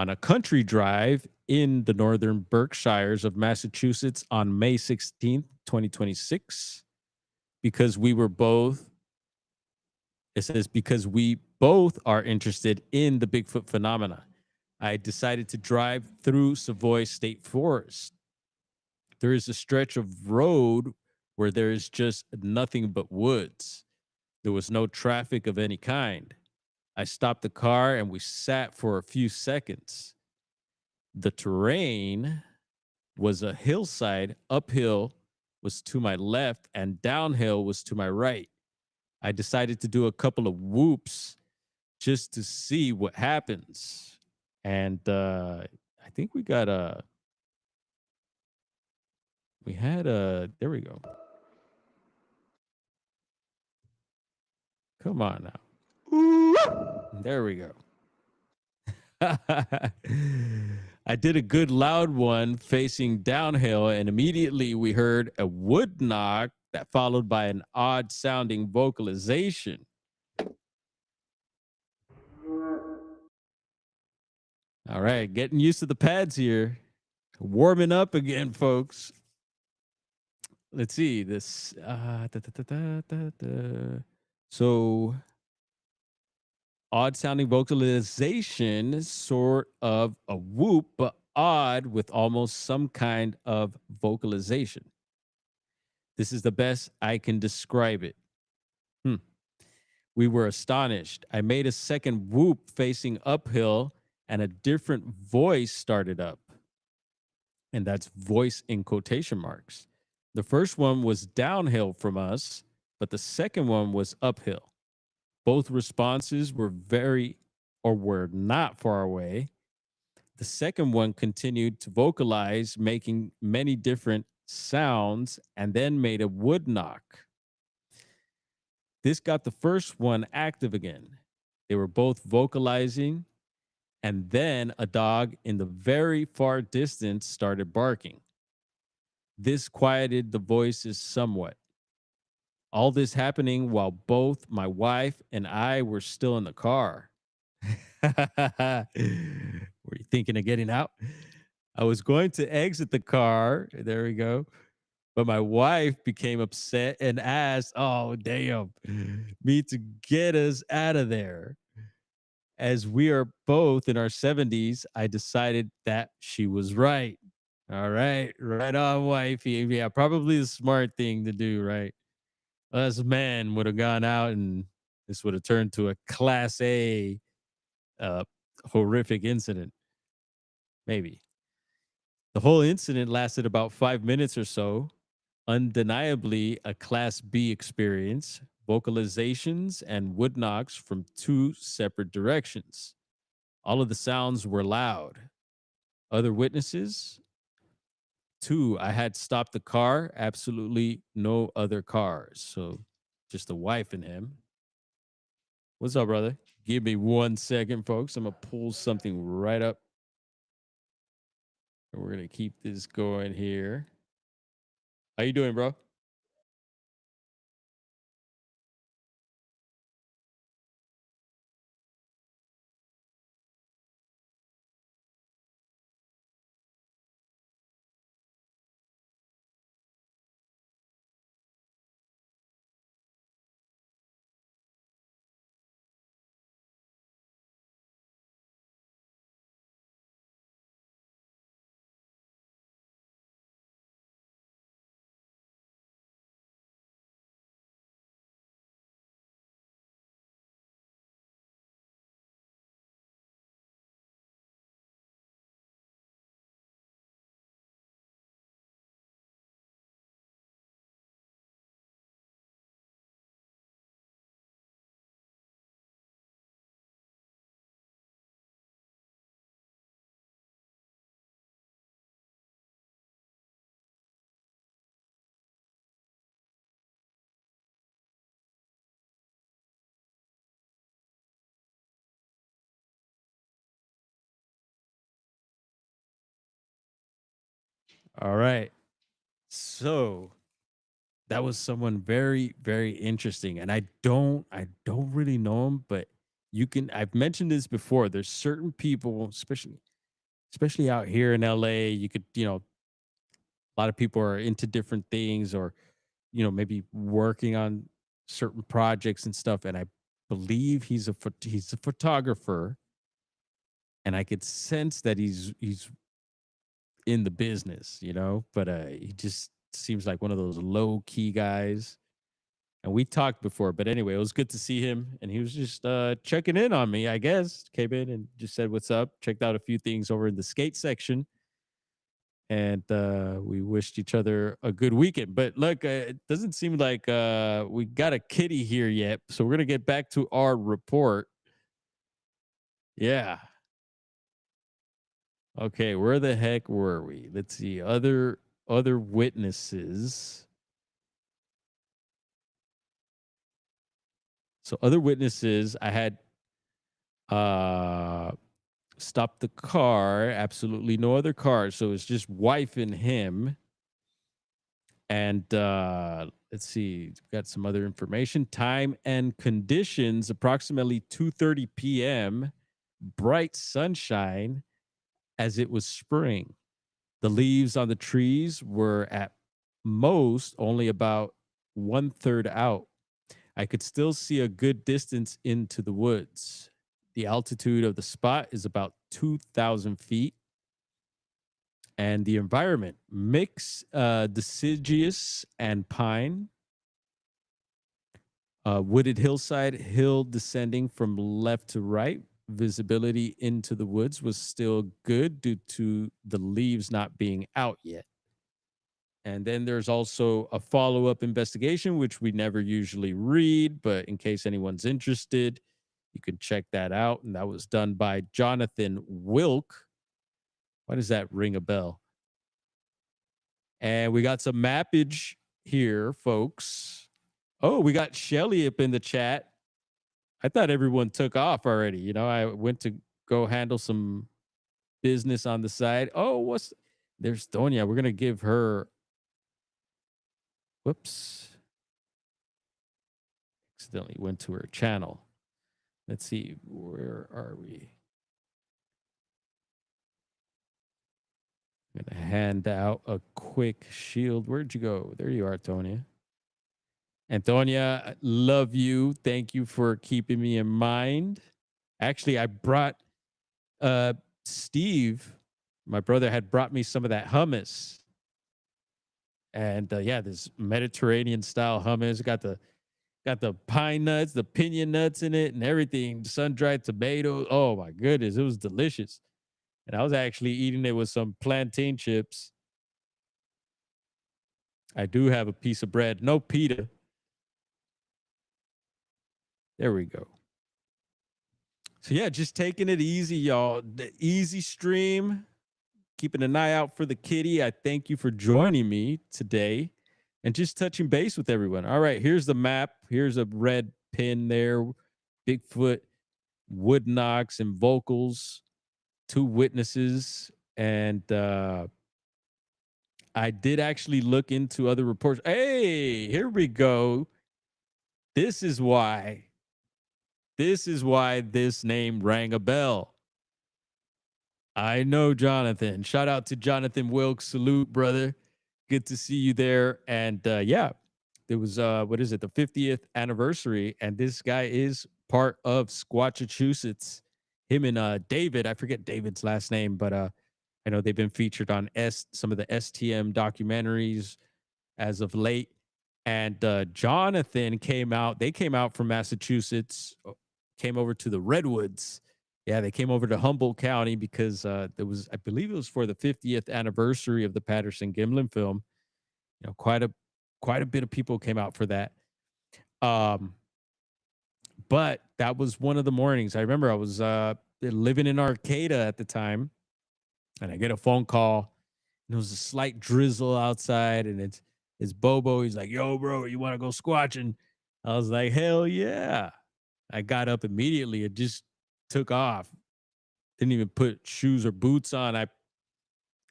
a country drive in the northern Berkshires of Massachusetts on May 16th, 2026, because we were both, it says, because we both are interested in the Bigfoot phenomena. I decided to drive through Savoy State Forest. There is a stretch of road where there is just nothing but woods. There was no traffic of any kind. I stopped the car and we sat for a few seconds. The terrain was a hillside. Uphill was to my left and downhill was to my right. I decided to do a couple of whoops just to see what happens. And I think we had there we go. Come on now. There we go. I did a good loud one facing downhill, and immediately we heard a wood knock that followed by an odd sounding vocalization. All right, getting used to the pads here. Warming up again, folks. Let's see this. So odd sounding vocalization, sort of a whoop, but odd with almost some kind of vocalization. This is the best I can describe it. We were astonished. I made a second whoop facing uphill, and a different voice started up. And that's voice in quotation marks. The first one was downhill from us, but the second one was uphill. Both responses were were not far away. The second one continued to vocalize, making many different sounds, and then made a wood knock. This got the first one active again. They were both vocalizing, and then a dog in the very far distance started barking. This quieted the voices somewhat. All this happening while both my wife and I were still in the car. Were you thinking of getting out? I was going to exit the car. There we go. But my wife became upset and asked, oh, damn, me to get us out of there. As we are both in our 70s, I decided that she was right. All right. Right on, wifey. Yeah, probably the smart thing to do, right? Us men would have gone out and this would have turned to a class A uh, horrific incident. Maybe. The whole incident lasted about 5 minutes or so. Undeniably a class B experience, vocalizations and wood knocks from two separate directions. All of the sounds were loud. Other witnesses? Two, I had stopped the car, absolutely no other cars. So just the wife and him. What's up, brother? Give me 1 second, folks. I'm going to pull something right up. And we're going to keep this going here. How you doing, bro? All right. So that was someone very, very interesting. And I don't really know him, but I've mentioned this before. There's certain people, especially out here in LA, you could, a lot of people are into different things or, maybe working on certain projects and stuff. And I believe he's a photographer, and I could sense that he's in the business, but he just seems like one of those low key guys. And we talked before, but anyway, it was good to see him. And he was just checking in on me, I guess. Came in and just said, "What's up?" Checked out a few things over in the skate section. And we wished each other a good weekend. But look, it doesn't seem like we got a kitty here yet. So we're going to get back to our report. Yeah. Okay, where the heck were we? Let's see. Other witnesses. So other witnesses, I had uh stopped the car, absolutely no other cars. So it's just wife and him. And let's see, got some other information. Time and conditions, approximately 2:30 p.m. Bright sunshine as it was spring. The leaves on the trees were at most only about one third out. I could still see a good distance into the woods. The altitude of the spot is about 2,000 feet. And the environment mix deciduous and pine, wooded hillside, hill descending from left to right. Visibility into the woods was still good due to the leaves not being out yet. And then there's also a follow up investigation, which we never usually read, but in case anyone's interested, you can check that out. And that was done by Jonathan Wilk. Why does that ring a bell? And we got some mappage here, folks. Oh, we got Shelly up in the chat. I thought everyone took off already. I went to go handle some business on the side. Oh, there's Donia. We're gonna give her. Whoops. Accidentally went to her channel. Let's see. Where are we? I'm gonna hand out a quick shield. Where'd you go? There you are, Tonya. Antonia, love you. Thank you for keeping me in mind. Actually, I brought Steve, my brother, had brought me some of that hummus. And yeah, this Mediterranean style hummus got the pine nuts, the pinion nuts in it, and everything. Sun dried tomatoes. Oh my goodness, it was delicious. And I was actually eating it with some plantain chips. I do have a piece of bread, no pita. There we go. So yeah, just taking it easy, y'all. The easy stream, keeping an eye out for the kitty. I thank you for joining me today and just touching base with everyone. All right, here's the map. Here's a red pin there. Bigfoot, wood knocks, and vocals. Two witnesses. And I did actually look into other reports. Hey, here we go. This is why. This is why this name rang a bell. I know Jonathan. Shout out to Jonathan Wilkes. Salute, brother. Good to see you there. And yeah, there was what is it, the 50th anniversary, and this guy is part of Squatchachusetts. Him and David, I forget David's last name, but I know they've been featured on some of the STM documentaries as of late. And Jonathan came out. They came out from Massachusetts, came over to the Redwoods. Yeah, they came over to Humboldt County because there was, I believe, it was for the 50th anniversary of the Patterson Gimlin film. Quite a bit of people came out for that. But that was one of the mornings. I remember I was living in Arcata at the time, and I get a phone call. And there was a slight drizzle outside, and it's Bobo. He's like, "Yo, bro, you want to go squatching?" I was like, "Hell yeah!" I got up immediately. It just took off. Didn't even put shoes or boots on. I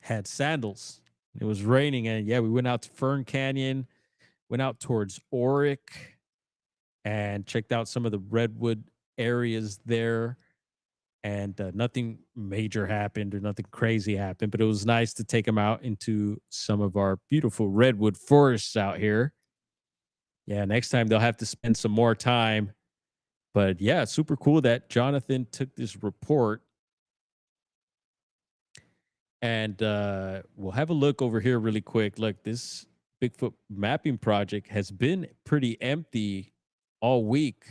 had sandals. It was raining, and yeah, we went out to Fern Canyon, went out towards Oric, and checked out some of the redwood areas there. And nothing major happened or nothing crazy happened, but it was nice to take them out into some of our beautiful redwood forests out here. Yeah, next time they'll have to spend some more time. But yeah, super cool that Jonathan took this report. And we'll have a look over here really quick. Look, this Bigfoot mapping project has been pretty empty all week.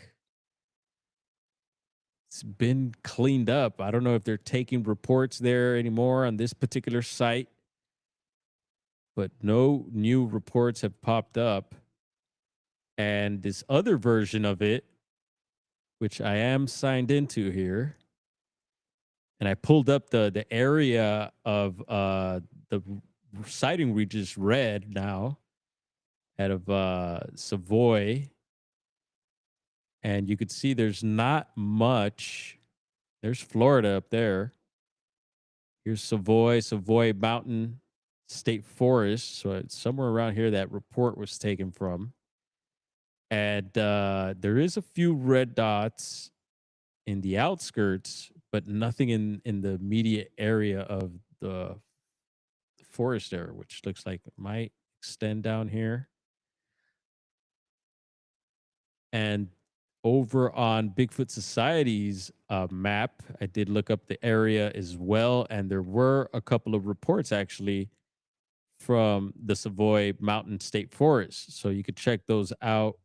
It's been cleaned up. I don't know if they're taking reports there anymore on this particular site, but no new reports have popped up. And this other version of it, which I am signed into here, and I pulled up the area of the sighting we just read now out of Savoy, and you could see there's not much. There's Florida up there. Here's Savoy Mountain State Forest. So it's somewhere around here that report was taken from. And there is a few red dots in the outskirts, but nothing in the immediate area of the forest area, which looks like it might extend down here. And over on Bigfoot Society's map, I did look up the area as well, and there were a couple of reports actually from the Savoy Mountain State Forest. So you could check those out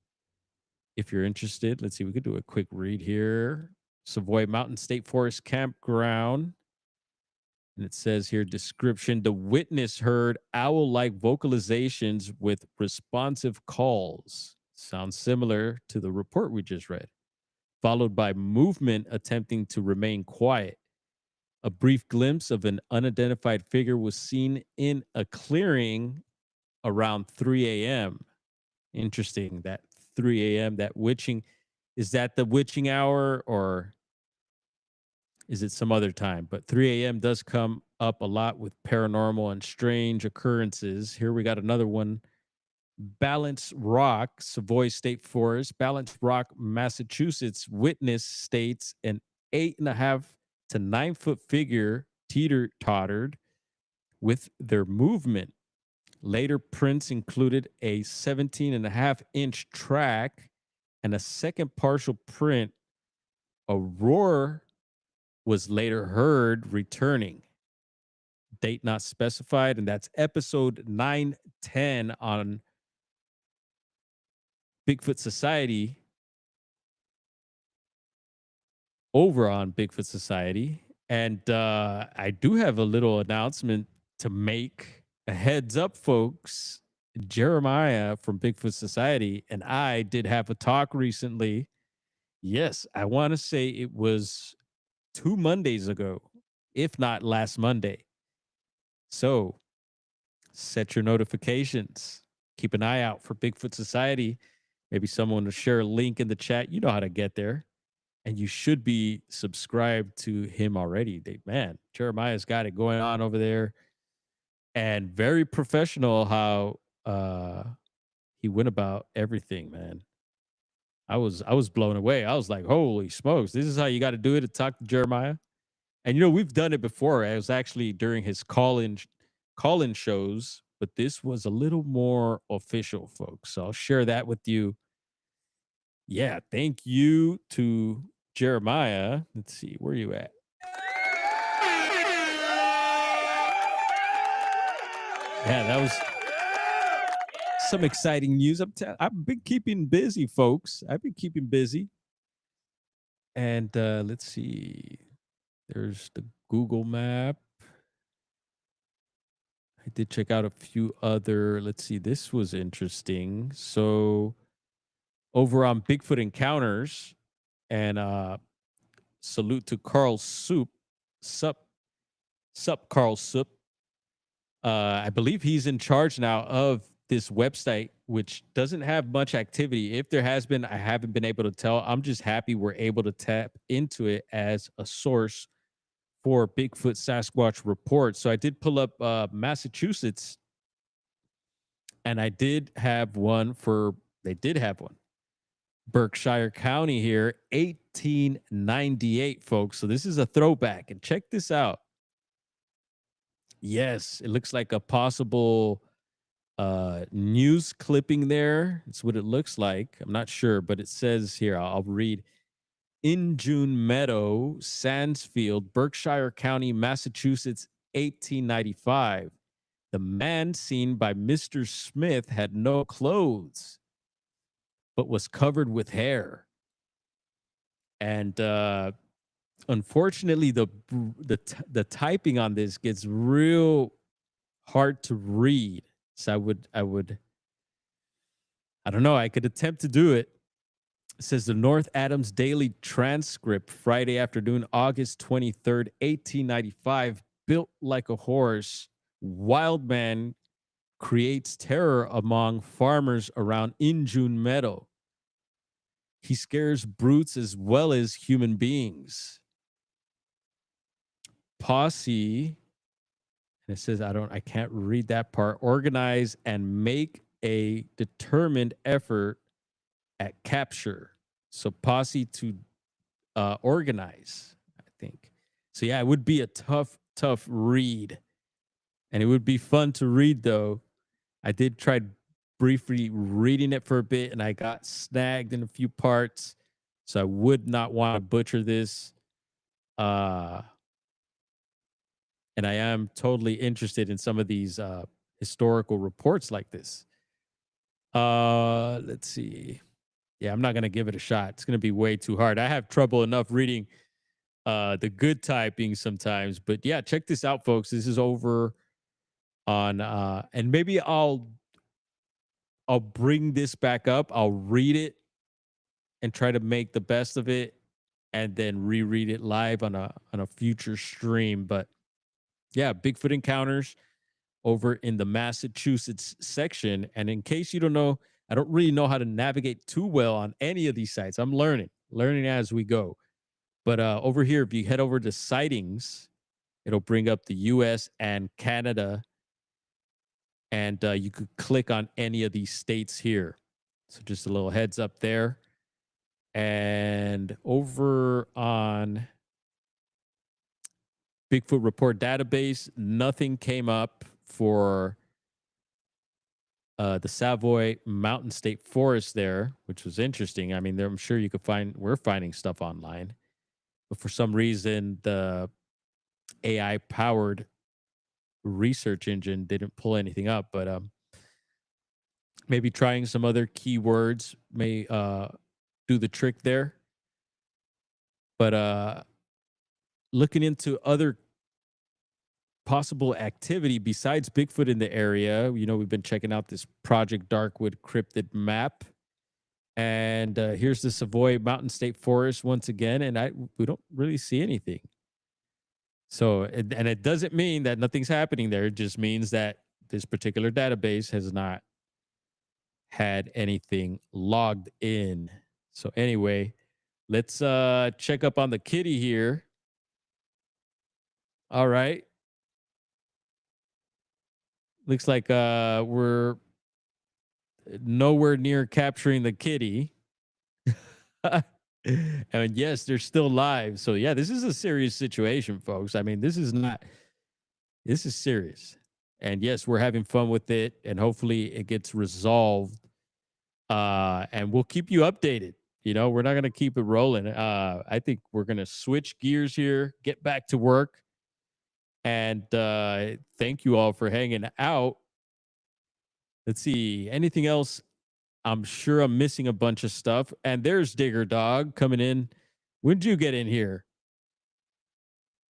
if you're interested. Let's see, we could do a quick read here. Savoy Mountain State Forest Campground. And it says here, description: the witness heard owl-like vocalizations with responsive calls. Sounds similar to the report we just read, followed by movement attempting to remain quiet. A brief glimpse of an unidentified figure was seen in a clearing around 3 a.m. Interesting, that 3 a.m., that witching. Is that the witching hour, or is it some other time? But 3 a.m. does come up a lot with paranormal and strange occurrences. Here we got another one. Balance Rock, Savoy State Forest, Balance Rock, Massachusetts. Witness states an 8.5 to 9 foot figure teeter-tottered with their movement. Later prints included a 17.5-inch track and a second partial print. A roar was later heard returning. Date not specified, and that's episode 910 on Bigfoot Society, over on Bigfoot Society. And I do have a little announcement to make. A heads up, folks. Jeremiah from Bigfoot Society and I did have a talk recently. Yes, I want to say it was 2 Mondays ago, if not last Monday. So set your notifications. Keep an eye out for Bigfoot Society. Maybe someone will share a link in the chat. You know how to get there. And you should be subscribed to him already. Man, Jeremiah's got it going on over there. And very professional how he went about everything, man. I was blown away. I was like, holy smokes, this is how you got to do it, to talk to Jeremiah. And we've done it before. It was actually during his call-in shows, but this was a little more official, folks. So I'll share that with you. Yeah, thank you to Jeremiah. Let's see, where are you at? Yeah, that was some exciting news. I've been keeping busy, folks. I've been keeping busy. And let's see. There's the Google map. I did check out a few other. Let's see. This was interesting. So over on Bigfoot Encounters, and salute to Carl Soup. Sup, Carl Soup. I believe he's in charge now of this website, which doesn't have much activity. If there has been, I haven't been able to tell. I'm just happy we're able to tap into it as a source for Bigfoot Sasquatch reports. So I did pull up Massachusetts And I did have one for, they did have one. Berkshire County here, 1898, folks. So this is a throwback. And check this out. Yes, it looks like a possible news clipping there. It's what it looks like. I'm not sure, but it says here, I'll read. In June Meadow, Sandsfield, Berkshire County, Massachusetts, 1895. The man seen by Mr. Smith had no clothes, but was covered with hair. And unfortunately, the typing on this gets real hard to read. So I don't know. I could attempt to do it. It says the North Adams Daily Transcript, Friday afternoon, August 23rd, 1895. Built like a horse, wild man creates terror among farmers around Injune Meadow. He scares brutes as well as human beings. Posse, and it says, I can't read that part. Organize and make a determined effort at capture. So posse to organize, I think. So yeah, it would be a tough read. And it would be fun to read, though. I did try briefly reading it for a bit, and I got snagged in a few parts. So I would not want to butcher this. And I am totally interested in some of these historical reports like this. Let's see. Yeah, I'm not going to give it a shot. It's going to be way too hard. I have trouble enough reading the good typing sometimes. But yeah, check this out, folks. This is over on and maybe I'll bring this back up. I'll read it and try to make the best of it and then reread it live on a future stream. But yeah, Bigfoot encounters over in the Massachusetts section. And in case you don't know, I don't really know how to navigate too well on any of these sites. I'm learning as we go. But over here, if you head over to Sightings, it'll bring up the US and Canada. And you could click on any of these states here. So just a little heads up there. And over on Bigfoot Report database, nothing came up for the Savoy Mountain State Forest there, which was interesting. I mean, I'm sure you could we're finding stuff online. But for some reason, the AI powered research engine didn't pull anything up. But maybe trying some other keywords may do the trick there. But looking into other possible activity besides Bigfoot in the area, we've been checking out this Project Darkwood cryptid map. And here's the Savoy Mountain State Forest once again, and we don't really see anything. So, and it doesn't mean that nothing's happening there. It just means that this particular database has not had anything logged in. So anyway, let's check up on the kitty here. All right. Looks like we're nowhere near capturing the kitty. And yes, they're still live. So yeah, this is a serious situation, folks. I mean, this is serious. And yes, we're having fun with it, and hopefully it gets resolved. And we'll keep you updated. We're not going to keep it rolling. I think we're going to switch gears here, get back to work. And thank you all for hanging out. Let's see. Anything else? I'm sure I'm missing a bunch of stuff. And there's Digger Dog coming in. When did you get in here?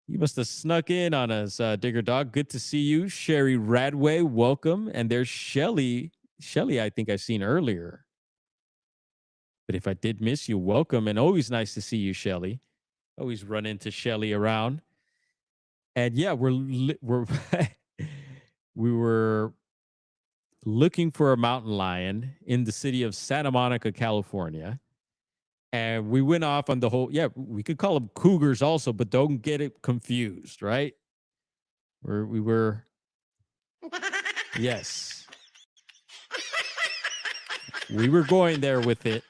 You must have snuck in on us, Digger Dog. Good to see you. Sherry Radway, welcome. And there's Shelly. Shelly, I think I've seen earlier. But if I did miss you, welcome. And always nice to see you, Shelly. Always run into Shelly around. And yeah, we were looking for a mountain lion in the city of Santa Monica, California. And we went off on the whole, we could call them cougars also, but don't get it confused, right? We were, yes. We were going there with it.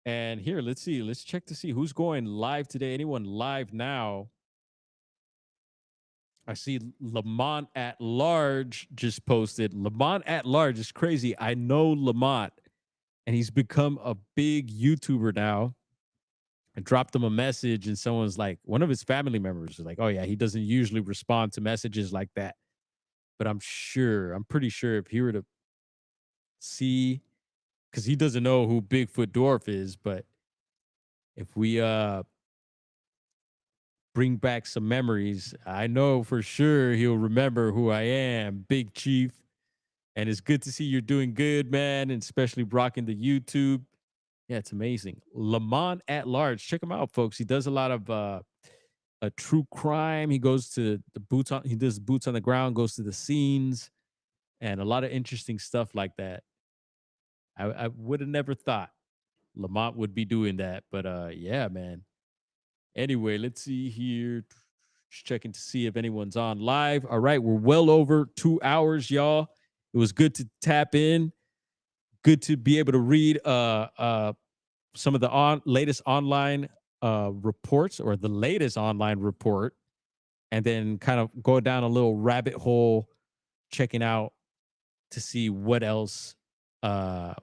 And here, let's see. Let's check to see who's going live today. Anyone live now? I see Lamont at Large just posted. Lamont at Large is crazy. I know Lamont, and he's become a big YouTuber now. I dropped him a message, and someone's like, one of his family members was like, "Oh yeah, he doesn't usually respond to messages like that." But I'm pretty sure if he were to see, because he doesn't know who Bigfoot Dwarf is, but if we bring back some memories, I know for sure he'll remember who I am, Big Chief. And it's good to see you're doing good, man, and especially rocking the YouTube. Yeah, it's amazing. Lamont at Large, check him out, folks. He does a lot of a true crime. He goes to the boots on. He does boots on the ground, goes to the scenes, and a lot of interesting stuff like that. I would have never thought Lamont would be doing that, but yeah, man. Anyway, let's see here. Just checking to see if anyone's on live. All right, we're well over 2 hours, y'all. It was good to tap in. Good to be able to read some of the latest online reports, or the latest online report, and then kind of go down a little rabbit hole, checking out to see what else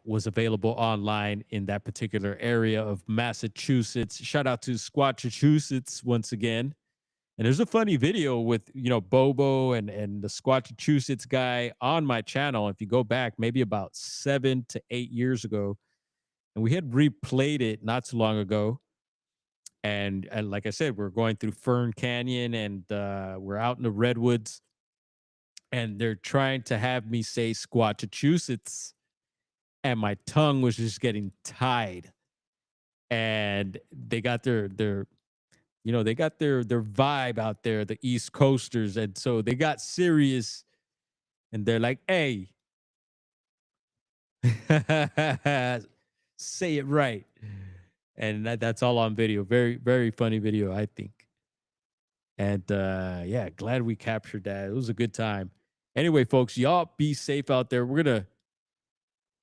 was available online in that particular area of Massachusetts. Shout out to Squatchachusetts once again. And there's a funny video with, Bobo and the Squatchachusetts guy on my channel. If you go back maybe about 7 to 8 years ago, and we had replayed it not too long ago. And like I said, we're going through Fern Canyon, and we're out in the redwoods, and they're trying to have me say Squatchachusetts, and my tongue was just getting tied. And they got their vibe out there, the East Coasters, and so they got serious, and they're like, "Hey, say it right." And that's all on video. Very, very funny video, I think. And yeah, glad we captured that. It was a good time. Anyway, folks, y'all be safe out there. We're gonna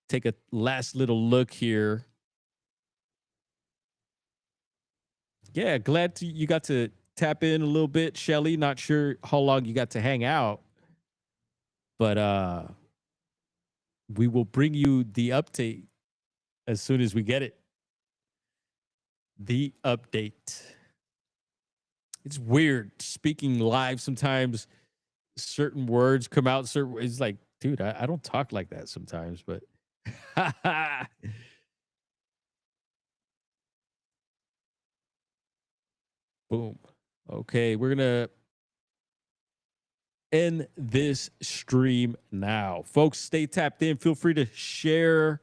take a last little look here. Yeah, you got to tap in a little bit, Shelly. Not sure how long you got to hang out, but we will bring you the update as soon as we get it. The update. It's weird speaking live. Sometimes certain words come out. It's like, dude, I don't talk like that sometimes, but boom. Okay, we're gonna end this stream now, folks. Stay tapped in. Feel free to share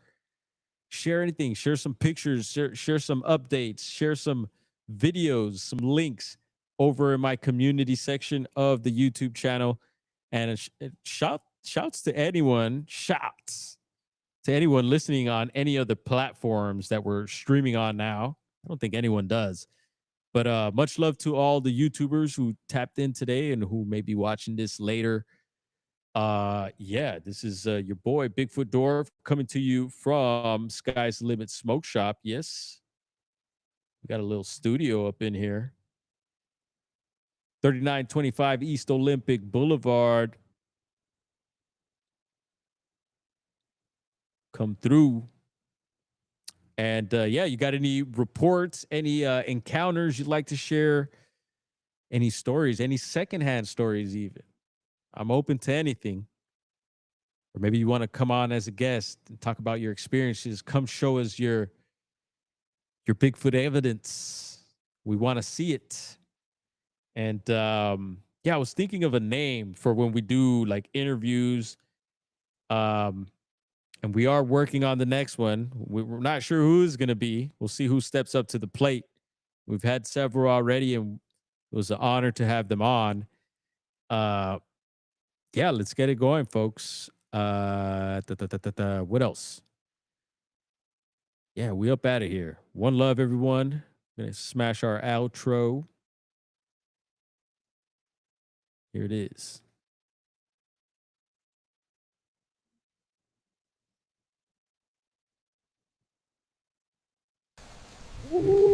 anything, share some pictures, share some updates, share some videos, some links over in my community section of the YouTube channel. And shouts to anyone, shouts to anyone listening on any other platforms that we're streaming on now. I don't think anyone does. But much love to all the YouTubers who tapped in today and who may be watching this later. Yeah, this is your boy Bigfoot Dwarf coming to you from Sky's the Limit Smoke Shop. Yes, we got a little studio up in here. 3925 East Olympic Boulevard. Come through. And yeah, you got any reports, any encounters you'd like to share, any stories, any secondhand stories even? I'm open to anything. Or maybe you want to come on as a guest and talk about your experiences. Come show us your Bigfoot evidence. We want to see it. And yeah, I was thinking of a name for when we do like interviews. And we are working on the next one. We're not sure who it's going to be. We'll see who steps up to the plate. We've had several already, and it was an honor to have them on. Yeah, let's get it going, folks. What else? Yeah, we up out of here. One love, everyone. Gonna smash our outro. Here it is. Ooh.